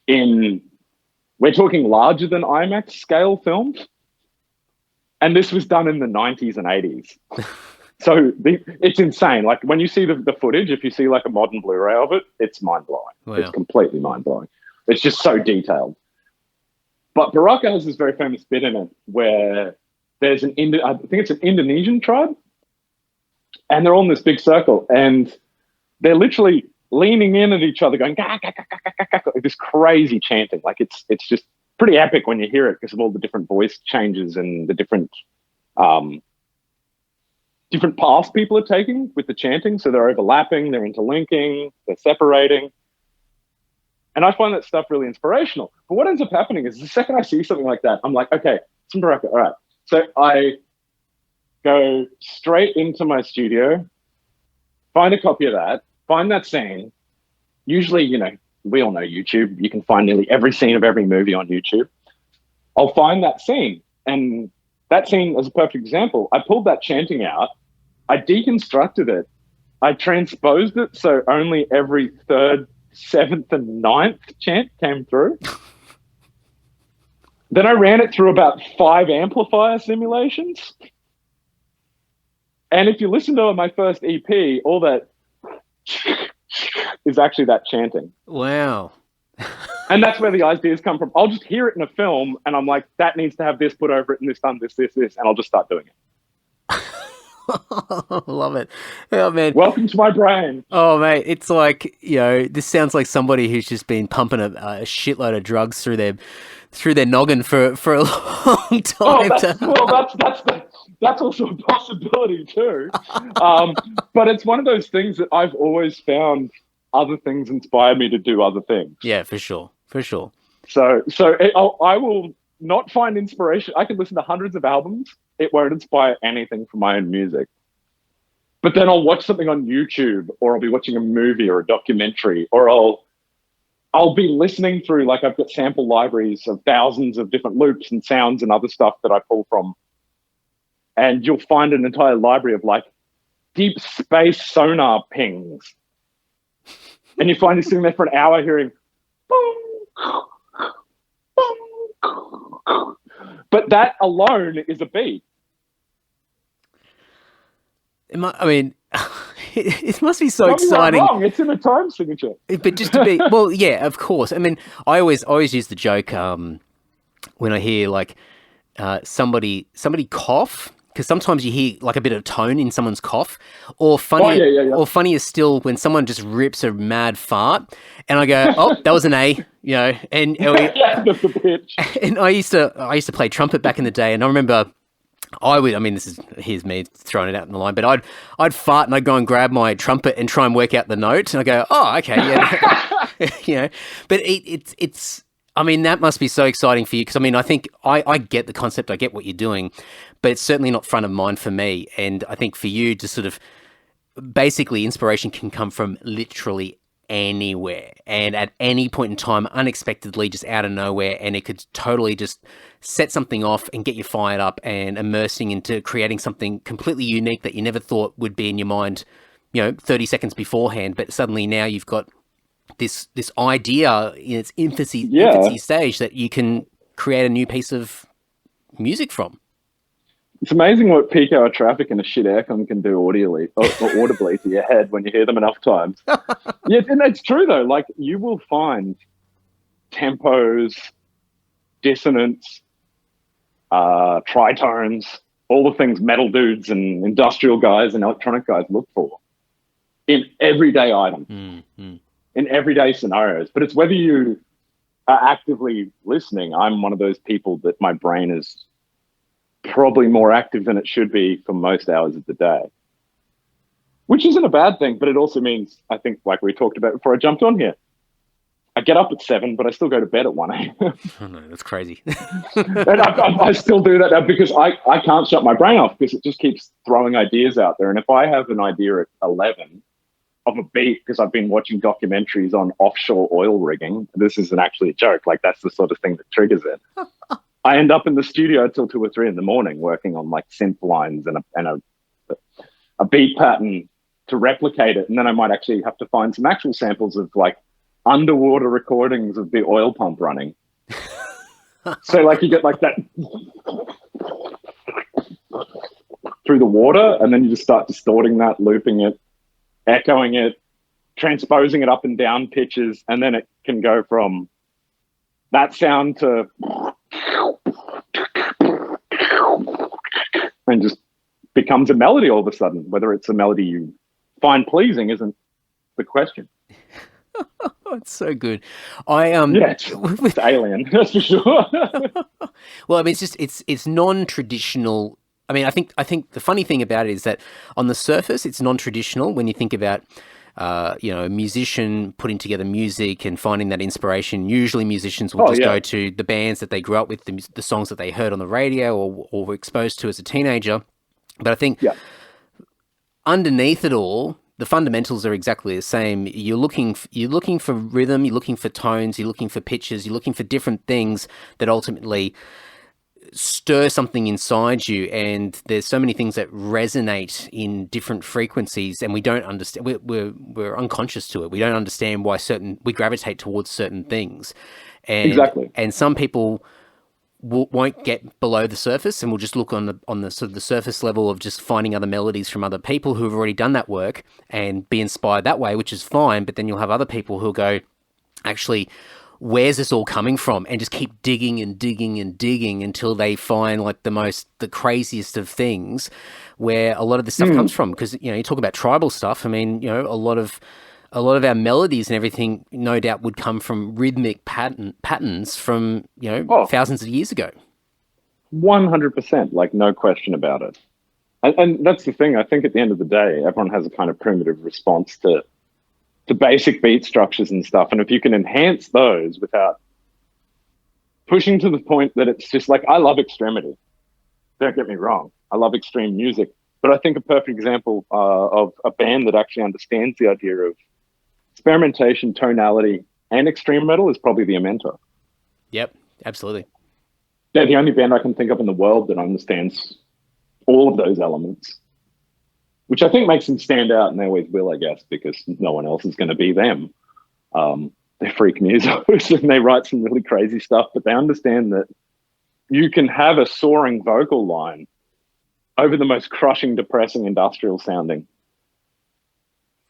We're talking larger than IMAX scale films. And this was done in the 90s and 80s. So it's insane. Like when you see the footage, if you see like a modern Blu-ray of it, it's mind-blowing. Wow. It's completely mind-blowing. It's just so detailed. But Baraka has this very famous bit in it where there's I think it's an Indonesian tribe, and they're all in this big circle, and they're literally leaning in at each other, going "Gah, gah, gah, gah, gah, gah," like this crazy chanting. Like it's just pretty epic when you hear it because of all the different voice changes and the different paths people are taking with the chanting. So they're overlapping, they're interlinking, they're separating. And I find that stuff really inspirational. But what ends up happening is the second I see something like that, I'm like, okay, it's in Baraka. All right. So I go straight into my studio, find a copy of that, find that scene. Usually, we all know YouTube. You can find nearly every scene of every movie on YouTube. I'll find that scene. And that scene, as a perfect example, I pulled that chanting out. I deconstructed it. I transposed it so only every third, seventh and ninth chant came through. Then I ran it through about 5 amplifier simulations. And if you listen to my first EP, all that is actually that chanting. Wow. And that's where the ideas come from. I'll just hear it in a film and I'm like, that needs to have this put over it and this done, this, and I'll just start doing it. Love it. Oh, man. Welcome to my brain. Oh, mate. It's like, this sounds like somebody who's just been pumping a shitload of drugs through their noggin for a long time. That's also a possibility too. But it's one of those things that I've always found other things inspire me to do other things. Yeah, for sure. So I will not find inspiration. I could listen to hundreds of albums. It won't inspire anything from my own music. But then I'll watch something on YouTube, or I'll be watching a movie or a documentary, or I'll be listening through, like I've got sample libraries of thousands of different loops and sounds and other stuff that I pull from. And you'll find an entire library of like deep space sonar pings. And you find you sitting there for an hour hearing boom, boom. But that alone is a beat. It must be so exciting. Wrong. It's in a time signature. But just to be, well, yeah, of course. I mean, I always use the joke when I hear like somebody cough, because sometimes you hear like a bit of tone in someone's cough, or funnier still when someone just rips a mad fart, and I go, oh, that was an A. you know, and Yeah, that's the pitch. and I used to play trumpet back in the day, and I remember here's me throwing it out in the line, but I'd fart and I'd go and grab my trumpet and try and work out the note, and I go, oh, okay, yeah, you know, but it's. I mean, that must be so exciting for you because, I mean, I think I get the concept, I get what you're doing, but it's certainly not front of mind for me. And I think for you to sort of basically inspiration can come from literally anywhere and at any point in time, unexpectedly, just out of nowhere. And it could totally just set something off and get you fired up and immersing into creating something completely unique that you never thought would be in your mind, 30 seconds beforehand. But suddenly now you've got this idea in its infancy stage that you can create a new piece of music from. It's amazing what peak hour traffic and a shit aircon can do audibly to your head when you hear them enough times. Yeah, and it's true though. Like you will find tempos, dissonance, tritones, all the things metal dudes and industrial guys and electronic guys look for in everyday items. Mm-hmm. In everyday scenarios, but it's whether you are actively listening. I'm one of those people that my brain is probably more active than it should be for most hours of the day, which isn't a bad thing, but it also means, I think, like we talked about before I jumped on here, I get up at 7, but I still go to bed at 1 a.m. Oh no, that's crazy. And I still do that now because I can't shut my brain off because it just keeps throwing ideas out there. And if I have an idea at 11, of a beat, because I've been watching documentaries on offshore oil rigging. This isn't actually a joke. Like that's the sort of thing that triggers it. I end up in the studio till 2 or 3 in the morning working on like synth lines and a beat pattern to replicate it. And then I might actually have to find some actual samples of like underwater recordings of the oil pump running. So like you get like that through the water, and then you just start distorting that, looping it, echoing it, transposing it up and down pitches, and then it can go from that sound to and just becomes a melody all of a sudden. Whether it's a melody you find pleasing isn't the question. It's so good. It's alien, that's for sure. Well, I mean, it's non-traditional. I mean, I think the funny thing about it is that on the surface, it's non-traditional when you think about, a musician putting together music and finding that inspiration. Usually musicians will go to the bands that they grew up with, the songs that they heard on the radio or were exposed to as a teenager. But I think underneath it all, the fundamentals are exactly the same. You're looking for rhythm, you're looking for tones, you're looking for pitches, you're looking for different things that ultimately stir something inside you, and there's so many things that resonate in different frequencies, and we don't understand. We're unconscious to it. We don't understand why we gravitate towards certain things, and some people won't get below the surface, and will just look on the sort of the surface level of just finding other melodies from other people who have already done that work and be inspired that way, which is fine. But then you'll have other people who'll go, actually, where's this all coming from? And just keep digging and digging and digging until they find like the craziest of things where a lot of this stuff comes from. Because, you talk about tribal stuff. I mean, a lot of our melodies and everything, no doubt, would come from rhythmic patterns from, thousands of years ago. 100%, like no question about it. And that's the thing. I think at the end of the day, everyone has a kind of primitive response to basic beat structures and stuff. And if you can enhance those without pushing to the point that it's just like, I love extremity. Don't get me wrong. I love extreme music. But I think a perfect example of a band that actually understands the idea of experimentation, tonality, and extreme metal is probably the Amento. Yep, absolutely. They're the only band I can think of in the world that understands all of those elements, which I think makes them stand out, and they always will, I guess, because no one else is going to be them. They're freak musos and they write some really crazy stuff, but they understand that you can have a soaring vocal line over the most crushing, depressing, industrial sounding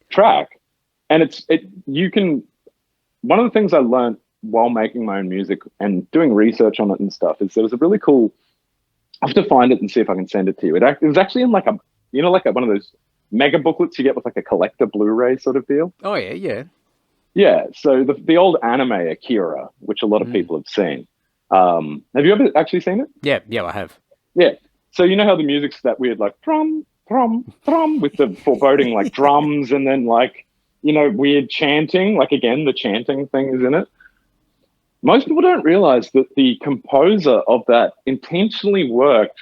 track. And one of the things I learned while making my own music and doing research on it and stuff is there was a really cool, I have to find it and see if I can send it to you. It was actually in like one of those mega booklets you get with like a collector Blu-ray sort of deal. Oh yeah. Yeah, so the old anime Akira, which a lot of people have seen. Have you ever actually seen it? Yeah, I have. Yeah. So you know how the music's that weird, like drum, drum, drum, with the foreboding like drums, and then like, you know, weird chanting. Like again, the chanting thing is in it. Most people don't realize that the composer of that intentionally worked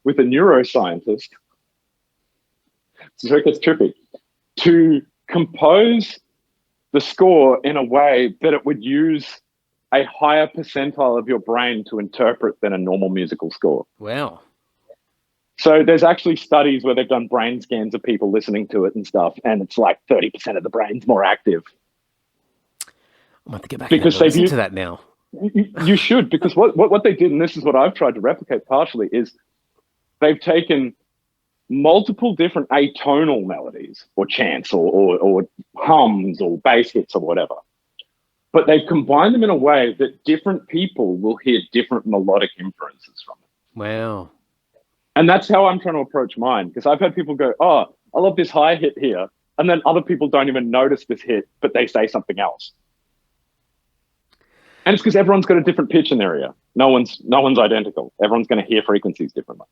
with a neuroscientist. So it gets trippy, to compose the score in a way that it would use a higher percentile of your brain to interpret than a normal musical score. Wow. So there's actually studies where they've done brain scans of people listening to it and stuff, and it's like 30% of the brain's more active. I'm going to get back because and listen to that now. You should, because what they did, and this is what I've tried to replicate partially, is they've taken multiple different atonal melodies or chants or hums or bass hits or whatever, but they've combined them in a way that different people will hear different melodic inferences from it. Wow. And that's how I'm trying to approach mine, because I've had people go, oh, I love this high hit here, and then other people don't even notice this hit, but they say something else. And it's because everyone's got a different pitch in their ear. No one's identical. Everyone's going to hear frequencies differently.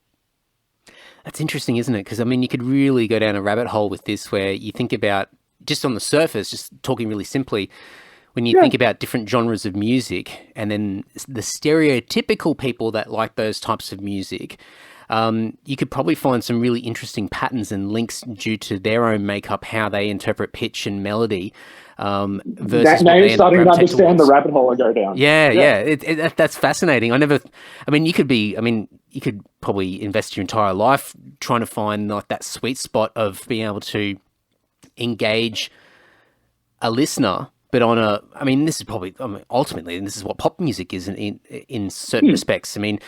That's interesting, isn't it? Because, I mean, you could really go down a rabbit hole with this where you think about, just on the surface, just talking really simply, when you think about different genres of music and then the stereotypical people that like those types of music, you could probably find some really interesting patterns and links due to their own makeup, how they interpret pitch and melody. Versus now you're starting to understand the rabbit hole I go down. Yeah. That's fascinating. You could probably invest your entire life trying to find like that sweet spot of being able to engage a listener, but ultimately, and this is what pop music is in certain respects. I mean,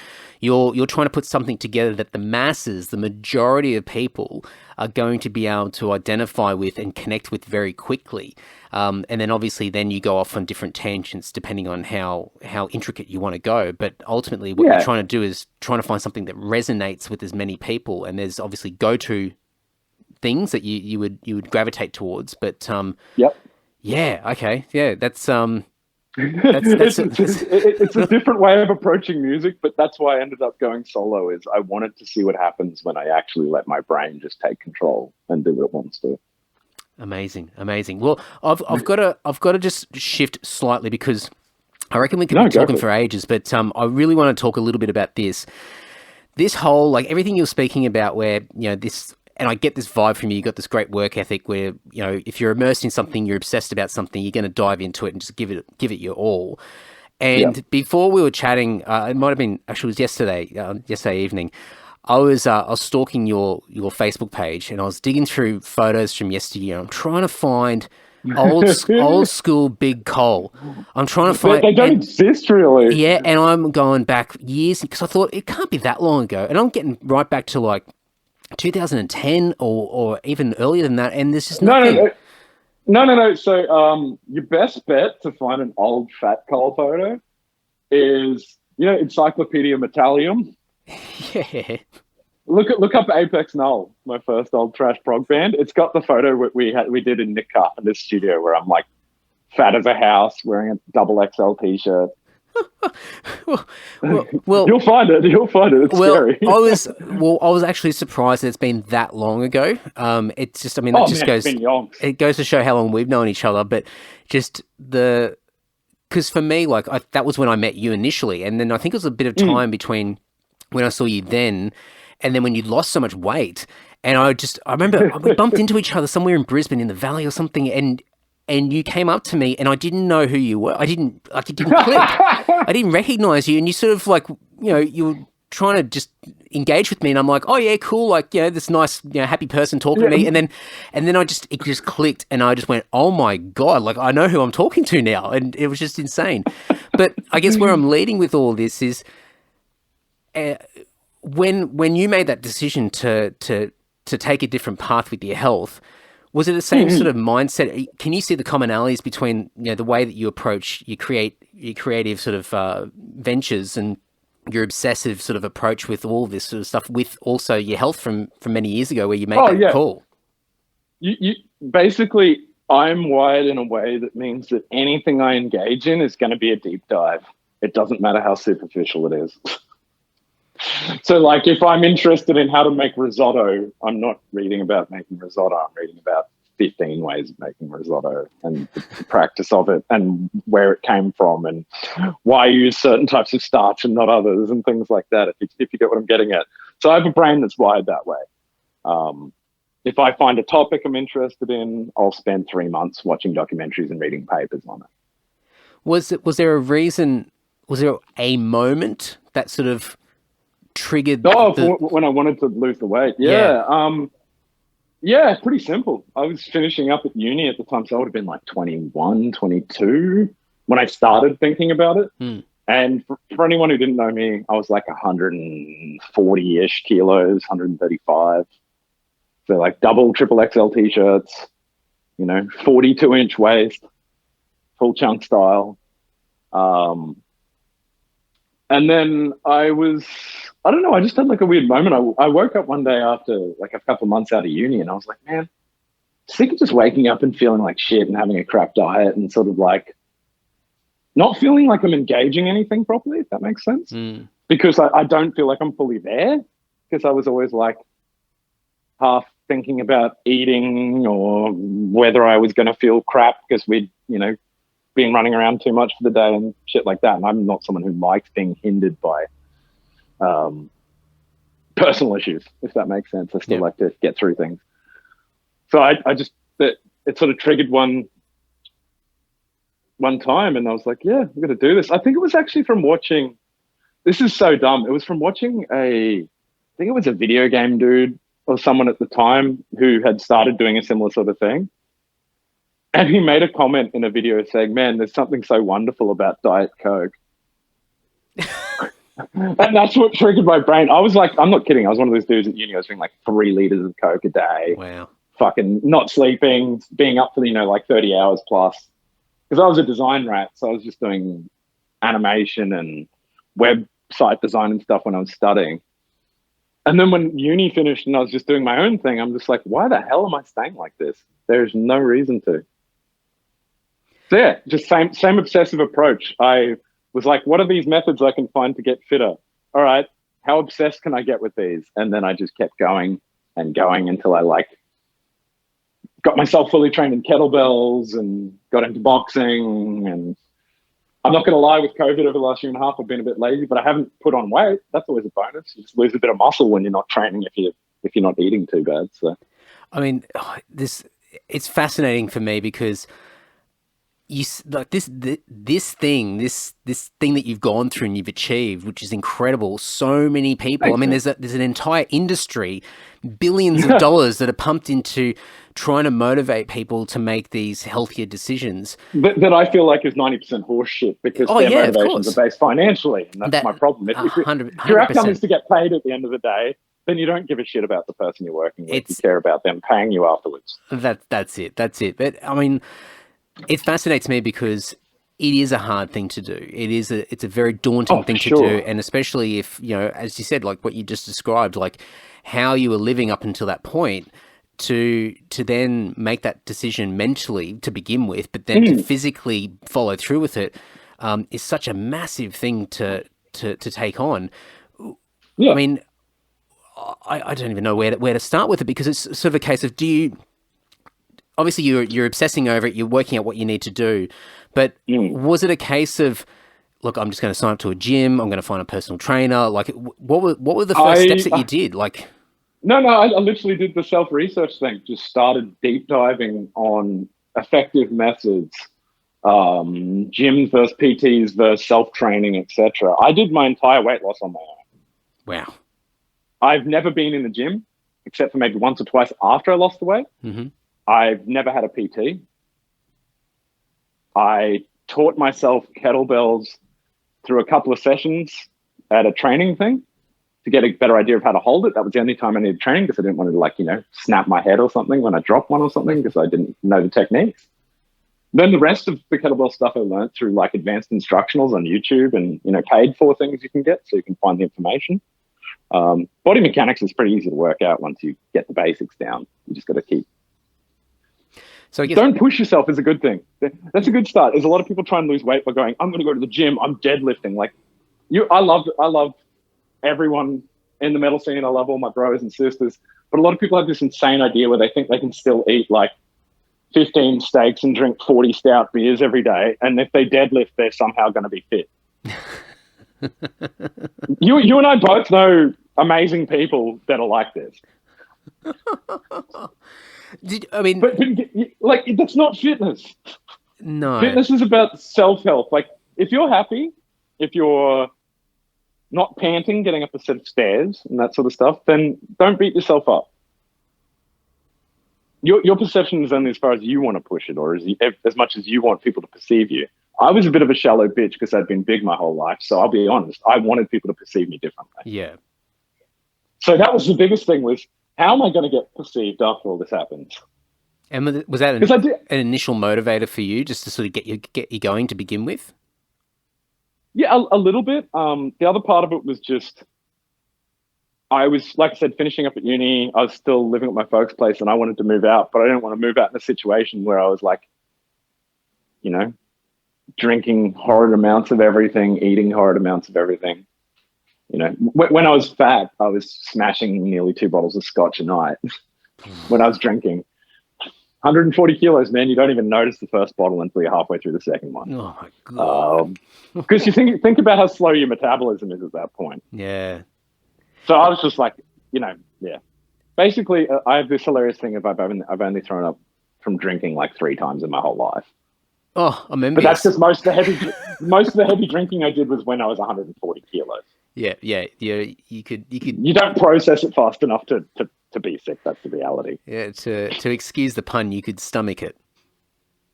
you're trying to put something together that the masses, the majority of people, are going to be able to identify with and connect with very quickly. And then obviously then you go off on different tangents depending on how intricate you want to go. But ultimately what you're trying to do is trying to find something that resonates with as many people. And there's obviously go-to things that you would gravitate towards. But that's it's a different way of approaching music, but that's why I ended up going solo. Is I wanted to see what happens when I actually let my brain just take control and do what it wants to. Amazing. Well, I've got to just shift slightly because I reckon we could be talking for ages, but I really want to talk a little bit about this whole, like everything you're speaking about where, you know, this, and I get this vibe from you. You got this great work ethic where, you know, if you're immersed in something, you're obsessed about something, you're going to dive into it and just give it your all. And before we were chatting, it might have been, actually it was yesterday evening, I was stalking your Facebook page and I was digging through photos from yesteryear. I'm trying to find old school Big Cole. I'm trying to find. They don't exist really. Yeah, and I'm going back years because I thought it can't be that long ago, and I'm getting right back to like 2010 or even earlier than that, and there's just nothing. No. So your best bet to find an old Fat Cole photo is, you know, Encyclopedia Metallium. Yeah. Look up Apex Null, my first old thrash prog band. It's got the photo we did in Nick Carpenter's studio where I'm like fat as a house wearing a double XL t-shirt. well, you'll find it. It's scary. I was actually surprised that it's been that long ago. It's just, it goes to show how long we've known each other, but just because for me, like that was when I met you initially, and then I think it was a bit of time between when I saw you then, and then when you'd lost so much weight, and I remember we bumped into each other somewhere in Brisbane in the Valley or something, and you came up to me, and I didn't know who you were. It didn't click. I didn't recognize you, and you sort of like, you know, you were trying to just engage with me, and I'm like, oh yeah, cool, like, you know, this nice, you know, happy person talking to me, and then it just clicked, and I just went, oh my God, like I know who I'm talking to now, and it was just insane. But I guess where I'm leading with all this is, when you made that decision to take a different path with your health, was it the same sort of mindset? Can you see the commonalities between, you know, the way that you approach your creative sort of ventures and your obsessive sort of approach with all this sort of stuff, with also your health from many years ago where you made that call? You basically, I'm wired in a way that means that anything I engage in is going to be a deep dive. It doesn't matter how superficial it is. So like if I'm interested in how to make risotto, I'm not reading about making risotto. I'm reading about 15 ways of making risotto and the practice of it and where it came from and why you use certain types of starch and not others and things like that, if you get what I'm getting at. So I have a brain that's wired that way. If I find a topic I'm interested in, I'll spend 3 months watching documentaries and reading papers on it. Was there a reason, was there a moment that sort of triggered when I wanted to lose the weight? Yeah, pretty simple. I was finishing up at uni at the time, so I would have been like 21, 22 when I started thinking about it. And for anyone who didn't know me, I was like 140-ish kilos, 135. So like double, triple XL t-shirts, 42-inch waist, full chunk style. And then I don't know, I just had like a weird moment. I woke up one day after like a couple of months out of uni and I was like, man, sick of just waking up and feeling like shit and having a crap diet and sort of like not feeling like I'm engaging anything properly, if that makes sense. Because I don't feel like I'm fully there, because I was always like half thinking about eating or whether I was going to feel crap because we'd, been running around too much for the day and shit like that. And I'm not someone who likes being hindered by personal issues, if that makes sense. I still like to get through things. So it sort of triggered one time and I was like, yeah, I'm going to do this. I think it was actually from watching, this is so dumb. It was from watching I think it was a video game dude or someone at the time who had started doing a similar sort of thing. And he made a comment in a video saying, man, there's something so wonderful about Diet Coke. And that's what triggered my brain. I was like, I'm not kidding. I was one of those dudes at uni. I was drinking like 3 liters of Coke a day. Wow. Fucking not sleeping, being up for, like 30 hours plus. Because I was a design rat. So I was just doing animation and website design and stuff when I was studying. And then when uni finished and I was just doing my own thing, I'm just like, why the hell am I staying like this? There's no reason to. So yeah, just same obsessive approach. I was like, what are these methods I can find to get fitter? All right, how obsessed can I get with these? And then I just kept going and going until I got myself fully trained in kettlebells and got into boxing. And I'm not going to lie, with COVID over the last year and a half, I've been a bit lazy, but I haven't put on weight. That's always a bonus. You just lose a bit of muscle when you're not training if you're not eating too bad. So, I mean, it's fascinating for me because this thing that you've gone through and you've achieved, which is incredible. So many people. Thanks, I mean, there's an entire industry, billions of dollars that are pumped into trying to motivate people to make these healthier decisions. That I feel like is 90% horse shit because their motivations are based financially, and that's my problem. If your outcome is to get paid at the end of the day, then you don't give a shit about the person you're working with. You care about them paying you afterwards. That's it. But I mean, it fascinates me because it is a hard thing to do. It's a very daunting thing to do, and especially if, as you said, like what you just described, like how you were living up until that point, to then make that decision mentally to begin with, but then to physically follow through with it, is such a massive thing to take on. Yeah. I mean, I don't even know where to start with it, because it's sort of a case of, obviously you're obsessing over it, you're working out what you need to do, but was it a case of, look, I'm just going to sign up to a gym, I'm going to find a personal trainer? Like, what were the first steps that you did? Like, No, I literally did the self-research thing. Just started deep diving on effective methods, gyms versus PTs versus self-training, etc. I did my entire weight loss on my own. Wow. I've never been in the gym, except for maybe once or twice after I lost the weight. Mm-hmm. I've never had a PT. I taught myself kettlebells through a couple of sessions at a training thing to get a better idea of how to hold it. That was the only time I needed training, because I didn't want to snap my head or something when I dropped one or something, because I didn't know the techniques. Then the rest of the kettlebell stuff I learned through advanced instructionals on YouTube and, paid for things you can get so you can find the information. Body mechanics is pretty easy to work out once you get the basics down. You just got to keep So I guess, don't push yourself is a good thing. That's a good start. There's a lot of people try and lose weight by going, I'm going to go to the gym. I'm deadlifting. Like I love everyone in the metal scene. I love all my bros and sisters. But a lot of people have this insane idea where they think they can still eat like 15 steaks and drink 40 stout beers every day. And if they deadlift, they're somehow going to be fit. You and I both know amazing people that are like this. But like, that's not fitness. No. Fitness is about self-help. Like, if you're happy, if you're not panting, getting up a set of stairs and that sort of stuff, then don't beat yourself up. Your perception is only as far as you want to push it, or as much as you want people to perceive you. I was a bit of a shallow bitch because I'd been big my whole life. So I'll be honest, I wanted people to perceive me differently. Yeah. So that was the biggest thing, was how am I going to get perceived after all this happens? And was that an initial motivator for you, just to sort of get you going to begin with? Yeah, a little bit. The other part of it was just, I was, like I said, finishing up at uni. I was still living at my folks' place and I wanted to move out, but I didn't want to move out in a situation where I was like, you know, drinking horrid amounts of everything, eating horrid amounts of everything. You know, when I was fat, I was smashing nearly 2 bottles of scotch a night when I was drinking. 140 kilos, man. You don't even notice the first bottle until you're halfway through the second one. Oh my God. Because you think about how slow your metabolism is at that point. Yeah. So I was just like, you know, yeah. Basically, I have this hilarious thing of I've only thrown up from drinking like 3 times in my whole life. Oh, I remember. But that's just most of the heavy drinking I did was when I was 140 kilos. Yeah. You could. You don't process it fast enough to be sick. That's the reality. Yeah. To excuse the pun, you could stomach it.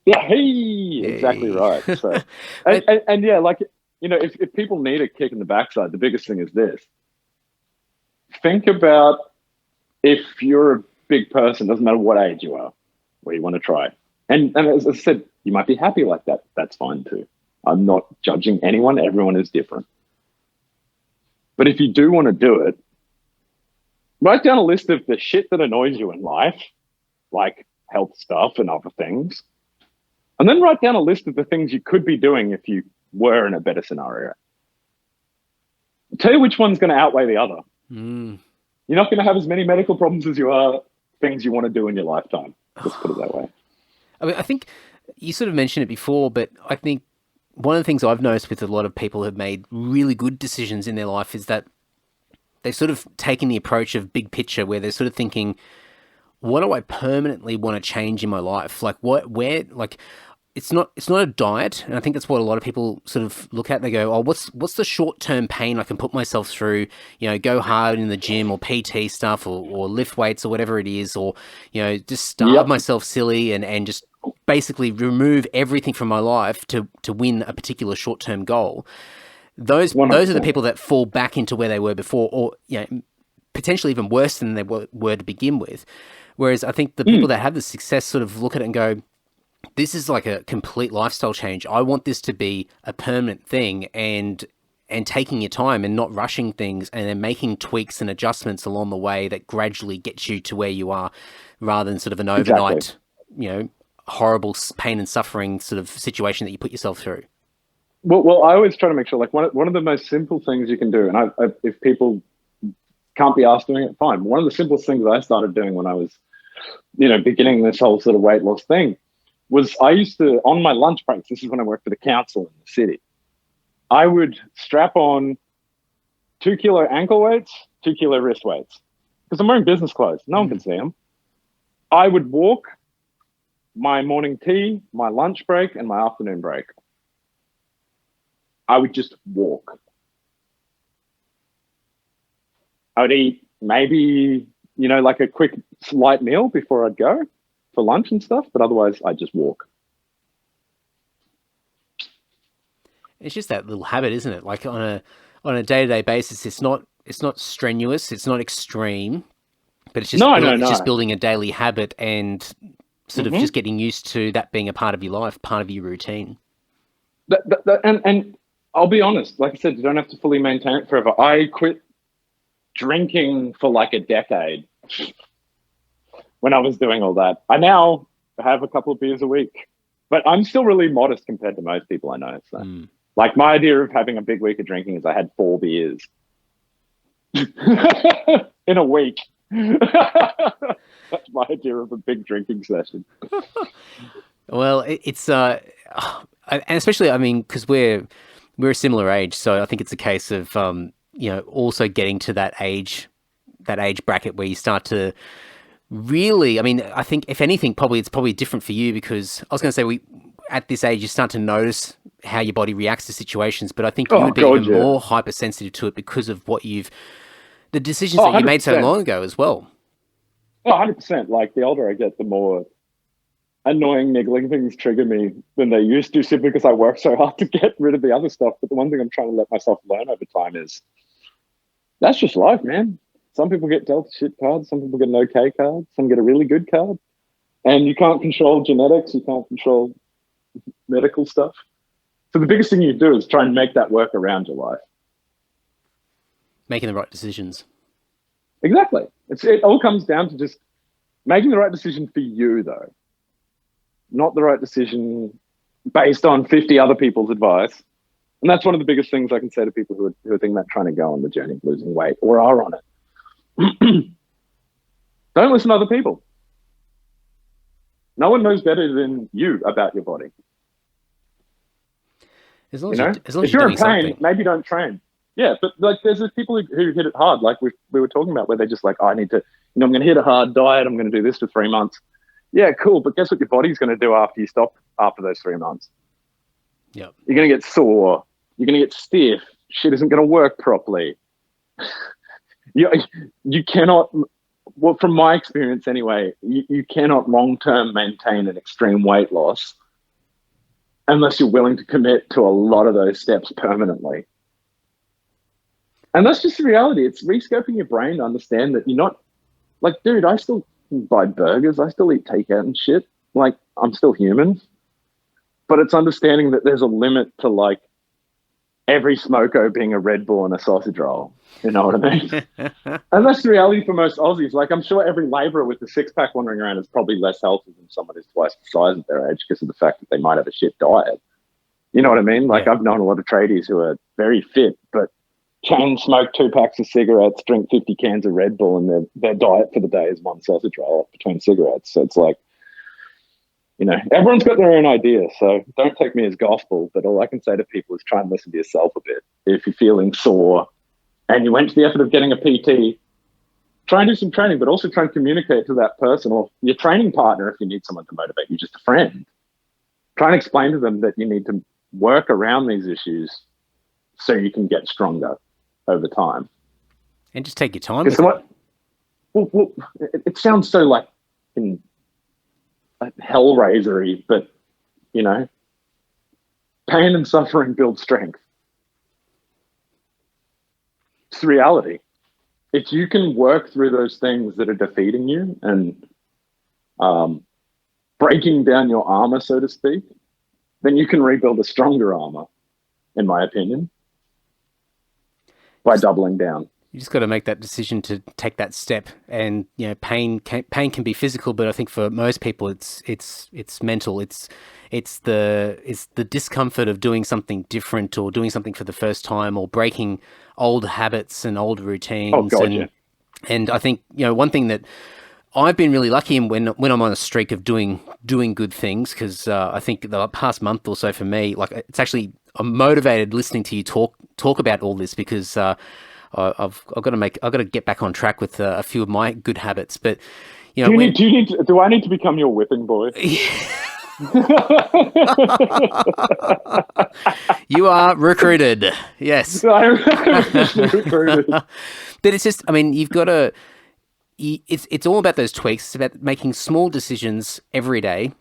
Yeah. Hey. Exactly right. So, and yeah, like, you know, if people need a kick in the backside, the biggest thing is this. Think about if you're a big person, doesn't matter what age you are, what you want to try. And as I said, you might be happy like that. That's fine too. I'm not judging anyone. Everyone is different. But if you do want to do it, write down a list of the shit that annoys you in life, like health stuff and other things. And then write down a list of the things you could be doing if you were in a better scenario. I'll tell you which one's going to outweigh the other. You're not going to have as many medical problems as you are things you want to do in your lifetime. Let's put it that way. I mean, I think you sort of mentioned it before, but I think one of the things I've noticed with a lot of people who have made really good decisions in their life is that they've sort of taken the approach of big picture, where they're sort of thinking, what do I permanently want to change in my life? Like it's not a diet. And I think that's what a lot of people sort of look at. They go, oh, what's the short-term pain I can put myself through, you know, go hard in the gym or PT stuff or lift weights or whatever it is, or, you know, just starve myself silly and just basically remove everything from my life to win a particular short-term goal. Those are the people that fall back into where they were before, or, you know, potentially even worse than they were to begin with. Whereas I think the people that have the success sort of look at it and go, this is like a complete lifestyle change. I want this to be a permanent thing, and taking your time and not rushing things, and then making tweaks and adjustments along the way that gradually gets you to where you are, rather than sort of an overnight, you know, horrible pain and suffering sort of situation that you put yourself through. Well, I always try to make sure, like, one of the most simple things you can do, and I if people can't be asked doing it, fine. One of the simplest things I started doing when I was, you know, beginning this whole sort of weight loss thing was I used to, on my lunch breaks, this is when I worked for the council in the city, I would strap on 2 kilo ankle weights, 2 kilo wrist weights, because I'm wearing business clothes. No one can see them. I would walk my morning tea, my lunch break, and my afternoon break. I would just walk. I would eat maybe, you know, like a quick light meal before I'd go for lunch and stuff, but otherwise I just walk. It's just that little habit, isn't it? Like on a day-to-day basis, it's not strenuous, it's not extreme, but it's just just building a daily habit and sort of just getting used to that being a part of your life, part of your routine. And I'll be honest, like I said, you don't have to fully maintain it forever. I quit drinking for like a decade when I was doing all that. I now have a couple of beers a week. But I'm still really modest compared to most people I know. So, like, my idea of having a big week of drinking is I had 4 beers in a week. That's my idea of a big drinking session. Well, it's and especially, I mean, because we're a similar age, so I think it's a case of also getting to that age bracket where you start to really, I mean, I think if anything, it's probably different for you, because I was going to say at this age you start to notice how your body reacts to situations, but I think you would be even more hypersensitive to it because of the decisions that you made so long ago as well. Oh, 100%. Like, the older I get, the more annoying, niggling things trigger me than they used to, simply because I work so hard to get rid of the other stuff. But the one thing I'm trying to let myself learn over time is that's just life, man. Some people get dealt a shit card, some people get an okay card, some get a really good card. And you can't control genetics, you can't control medical stuff. So the biggest thing you do is try and make that work around your life. Making the right decisions. Exactly. It all comes down to just making the right decision for you, though. Not the right decision based on 50 other people's advice. And that's one of the biggest things I can say to people who are thinking about trying to go on the journey of losing weight or are on it. Don't listen to other people. No one knows better than you about your body. As long as if you're in pain, maybe don't train. Yeah, but like, there's people who hit it hard, like we were talking about, where they're just like, I need to, I'm going to hit a hard diet. I'm going to do this for 3 months. Yeah, cool. But guess what your body's going to do after you stop after those 3 months? Yep. You're going to get sore. You're going to get stiff. Shit isn't going to work properly. You cannot, well, from my experience anyway, you cannot long-term maintain an extreme weight loss unless you're willing to commit to a lot of those steps permanently. And that's just the reality. It's rescoping your brain to understand that you're not, like, dude, I still buy burgers. I still eat takeout and shit. Like, I'm still human. But it's understanding that there's a limit to, like, every smoko being a Red Bull and a sausage roll. You know what I mean? And that's the reality for most Aussies. Like, I'm sure every labourer with a six-pack wandering around is probably less healthy than someone who's twice the size of their age because of the fact that they might have a shit diet. You know what I mean? Like, I've known a lot of tradies who are very fit, but chain smoke 2 packs of cigarettes, drink 50 cans of Red Bull, and their diet for the day is 1 sausage roll between cigarettes. So it's like, everyone's got their own idea, so don't take me as gospel, but all I can say to people is try and listen to yourself a bit. If you're feeling sore and you went to the effort of getting a PT, try and do some training, but also try and communicate to that person or your training partner if you need someone to motivate you, just a friend. Try and explain to them that you need to work around these issues so you can get stronger over time. And just take your time. It sounds so like hellraisery, but pain and suffering build strength. It's the reality. If you can work through those things that are defeating you and breaking down your armor, so to speak, then you can rebuild a stronger armor, in my opinion, by doubling down. You just got to make that decision to take that step, and pain can be physical, but I think for most people it's mental. It's the discomfort of doing something different or doing something for the first time or breaking old habits and old routines. Oh God, yeah. And I think one thing that I've been really lucky in when I'm on a streak of doing good things, because I think the past month or so for me, like, it's actually, I'm motivated listening to you talk about all this, because I've got to get back on track with a few of my good habits. But do I need to become your whipping boy? You are recruited. Yes. I'm recruited. But it's just, I mean, you've got to. It's all about those tweaks. It's about making small decisions every day,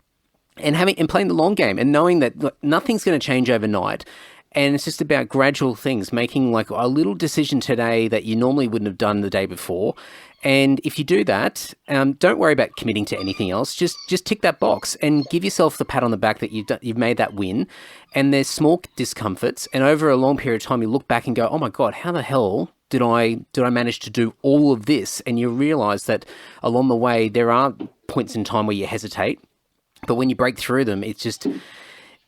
and playing the long game, and knowing that nothing's going to change overnight. And it's just about gradual things, making like a little decision today that you normally wouldn't have done the day before. And if you do that, don't worry about committing to anything else. Just tick that box and give yourself the pat on the back that you've made that win. And there's small discomforts, and over a long period of time, you look back and go, "Oh my God, how the hell did I manage to do all of this?" And you realize that along the way, there are points in time where you hesitate. But when you break through them, it's just,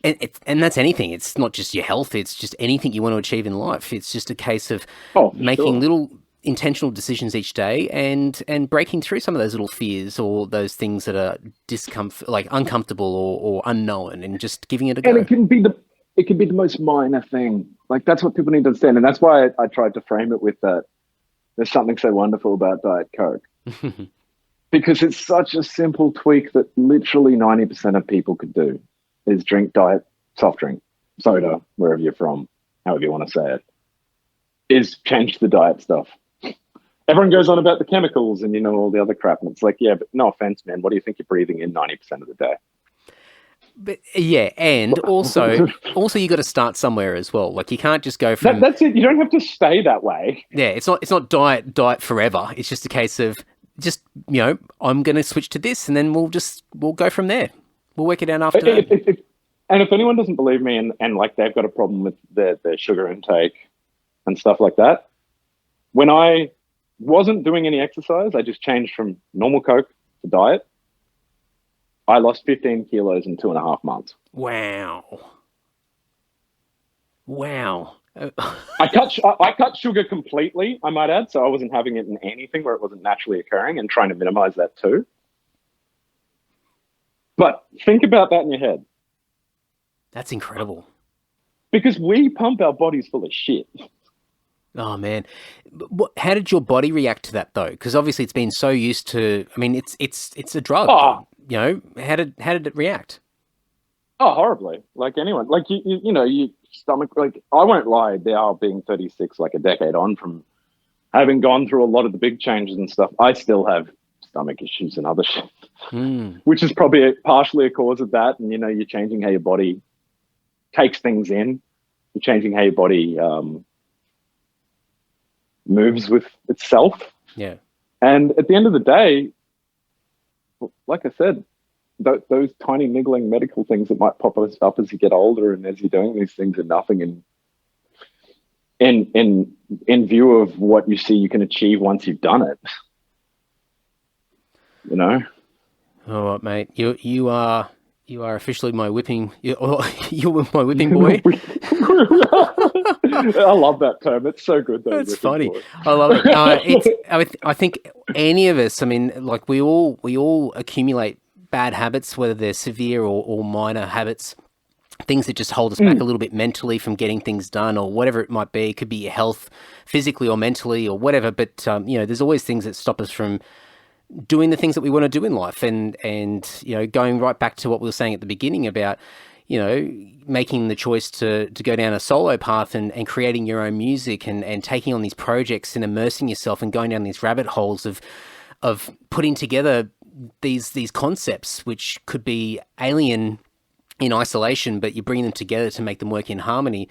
and that's anything. It's not just your health. It's just anything you want to achieve in life. It's just a case of making little intentional decisions each day and breaking through some of those little fears or those things that are uncomfortable or unknown, and just giving it a go. And it can be the most minor thing. Like, that's what people need to understand. And that's why I tried to frame it with that. There's something so wonderful about Diet Coke. Because it's such a simple tweak that literally 90% of people could do, is drink diet soft drink, soda, wherever you're from, however you want to say it, is change the diet stuff. Everyone goes on about the chemicals and, all the other crap. And it's like, yeah, but no offense, man. What do you think you're breathing in 90% of the day? But yeah, and also you got to start somewhere as well. Like, you can't just go from... That's it. You don't have to stay that way. Yeah, it's not diet forever. It's just a case of just, I'm going to switch to this, and then we'll go from there. We'll work it out after that. And if anyone doesn't believe me and like they've got a problem with their sugar intake and stuff like that, when I wasn't doing any exercise, I just changed from normal Coke to diet. I lost 15 kilos in 2.5 months. Wow. I cut sugar completely, I might add, so I wasn't having it in anything where it wasn't naturally occurring, and trying to minimize that too. But think about that in your head. That's incredible. Because we pump our bodies full of shit. Oh, man. How did your body react to that, though? Because obviously it's been so used to... I mean, it's a drug. Oh. How did it react? Oh, horribly. Like anyone. Like, you stomach... Like, I won't lie, now being 36, like a decade on from having gone through a lot of the big changes and stuff, I still have stomach issues and other shit. Which is probably partially a cause of that. And, you're changing how your body takes things in. You're changing how your body... moves with itself. Yeah. And at the end of the day, like I said, those tiny niggling medical things that might pop us up as you get older and as you're doing these things are nothing in view of what you see you can achieve once you've done it. All right, mate. You are officially my whipping. You're my whipping boy. I love that term. It's so good. That's funny. Boy. I love it. I think any of us. I mean, like we all accumulate bad habits, whether they're severe or minor habits. Things that just hold us back a little bit mentally from getting things done, or whatever it might be. It could be your health, physically or mentally, or whatever. But there's always things that stop us from doing the things that we want to do in life, and going right back to what we were saying at the beginning about making the choice to go down a solo path and creating your own music and taking on these projects and immersing yourself and going down these rabbit holes of putting together these concepts which could be alien in isolation, but you bring them together to make them work in harmony.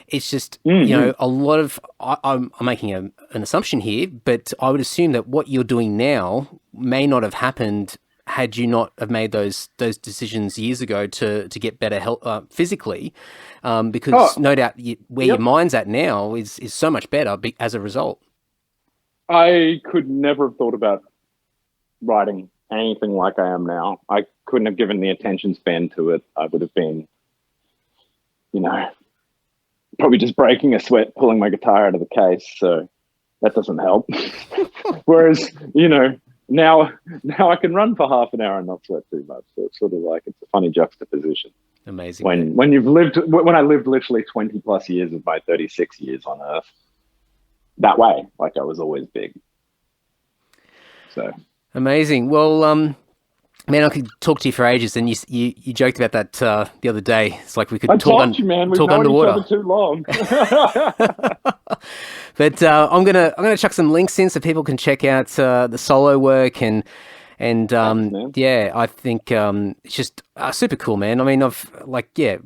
It's just, a lot of, I'm making an assumption here, but I would assume that what you're doing now may not have happened had you not have made those decisions years ago to get better health physically, because no doubt where your mind's at now is so much better as a result. I could never have thought about writing anything like I am now. I couldn't have given the attention span to it. I would have been, probably just breaking a sweat, pulling my guitar out of the case. So that doesn't help. Whereas, now I can run for half an hour and not sweat too much. So it's sort of like, it's a funny juxtaposition. Amazing. When I lived literally 20 plus years of my 36 years on Earth that way, like I was always big. So amazing. Well, man, I could talk to you for ages, and you joked about that the other day. It's like we could talk underwater. Each other too long. But I'm gonna chuck some links in so people can check out the solo work and Thanks, yeah, I think it's just super cool, man. I mean,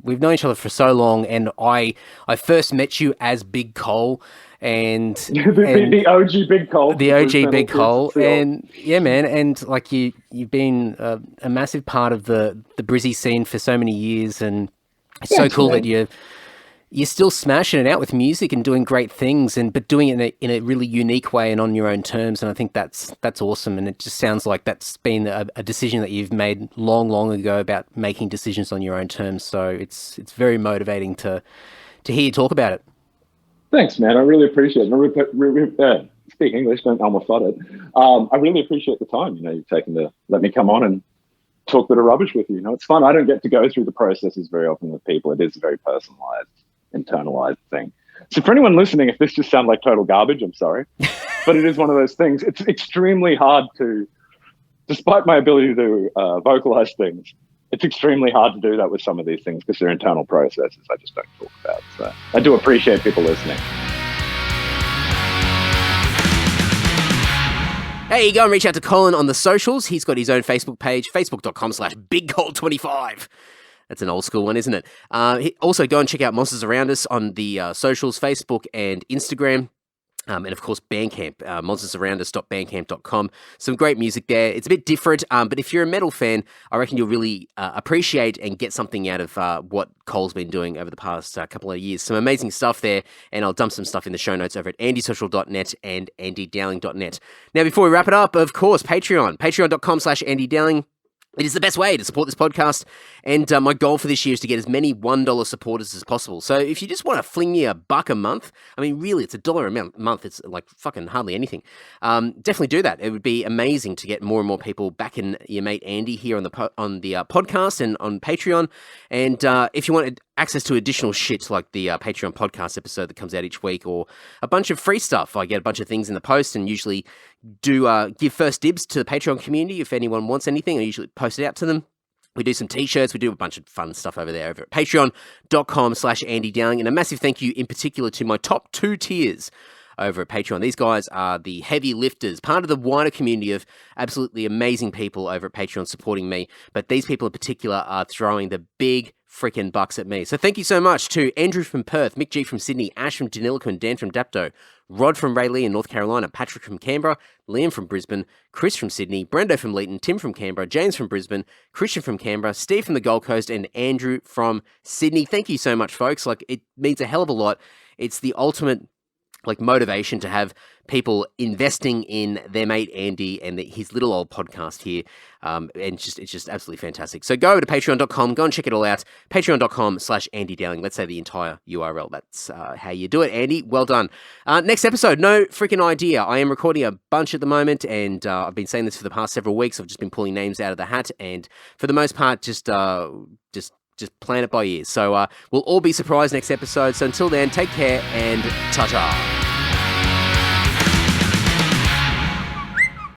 we've known each other for so long, and I first met you as Big Cole. And the OG Big Cole, Big Cole, and yeah, man, and like you've been a massive part of the Brizzy scene for so many years, and it's so cool that you're still smashing it out with music and doing great things, but doing it in a really unique way and on your own terms. And I think that's awesome. And it just sounds like that's been a decision that you've made long ago about making decisions on your own terms. So it's very motivating to hear you talk about it. Thanks, man. I really appreciate it. Speak English, don't almost got it. I really appreciate the time, you've taken to let me come on and talk a bit of rubbish with you. It's fun. I don't get to go through the processes very often with people. It is a very personalized, internalized thing. So for anyone listening, if this just sounds like total garbage, I'm sorry. But it is one of those things. It's extremely hard to, despite my ability to vocalize things, it's extremely hard to do that with some of these things because they're internal processes I just don't talk about. So I do appreciate people listening. Hey, go and reach out to Colin on the socials. He's got his own Facebook page, facebook.com/BigCol25. That's an old school one, isn't it? Also, go and check out Monsters Around Us on the socials, Facebook and Instagram. And of course, Bandcamp, monstersaroundus.bandcamp.com. Some great music there. It's a bit different, but if you're a metal fan, I reckon you'll really appreciate and get something out of what Cole's been doing over the past couple of years. Some amazing stuff there, and I'll dump some stuff in the show notes over at andysocial.net and andydowling.net. Now, before we wrap it up, of course, patreon.com/andydowling. It is the best way to support this podcast, and my goal for this year is to get as many $1 supporters as possible. So if you just want to fling me $1 a month, I mean, really, it's $1 a month. It's like fucking hardly anything. Definitely do that. It would be amazing to get more and more people backing your mate Andy here on the podcast and on Patreon. And if you want access to additional shit like the Patreon podcast episode that comes out each week, or a bunch of free stuff, I get a bunch of things in the post and usually do give first dibs to the Patreon community if anyone wants anything. I usually post it out to them. We do some t-shirts. We do a bunch of fun stuff over there over at patreon.com/Andy Dowling. And a massive thank you in particular to my top 2 tiers over at Patreon. These guys are the heavy lifters, part of the wider community of absolutely amazing people over at Patreon supporting me. But these people in particular are throwing the big freaking bucks at me. So thank you so much to Andrew from Perth, Mick G from Sydney, Ash from Deniliquin, Dan from Dapto, Rod from Rayleigh in North Carolina, Patrick from Canberra, Liam from Brisbane, Chris from Sydney, Brendo from Leeton, Tim from Canberra, James from Brisbane, Christian from Canberra, Steve from the Gold Coast, and Andrew from Sydney. Thank you so much, folks. It means a hell of a lot. It's the ultimate motivation to have people investing in their mate Andy and his little old podcast here. And it's just absolutely fantastic. So go over to patreon.com, go and check it all out. Patreon.com/Andy Dowling. Let's say the entire URL. That's how you do it, Andy. Well done. Next episode, no freaking idea. I am recording a bunch at the moment, and I've been saying this for the past several weeks. I've just been pulling names out of the hat, and for the most part, just plan it by ear. So we'll all be surprised next episode. So until then, take care and ta-ta.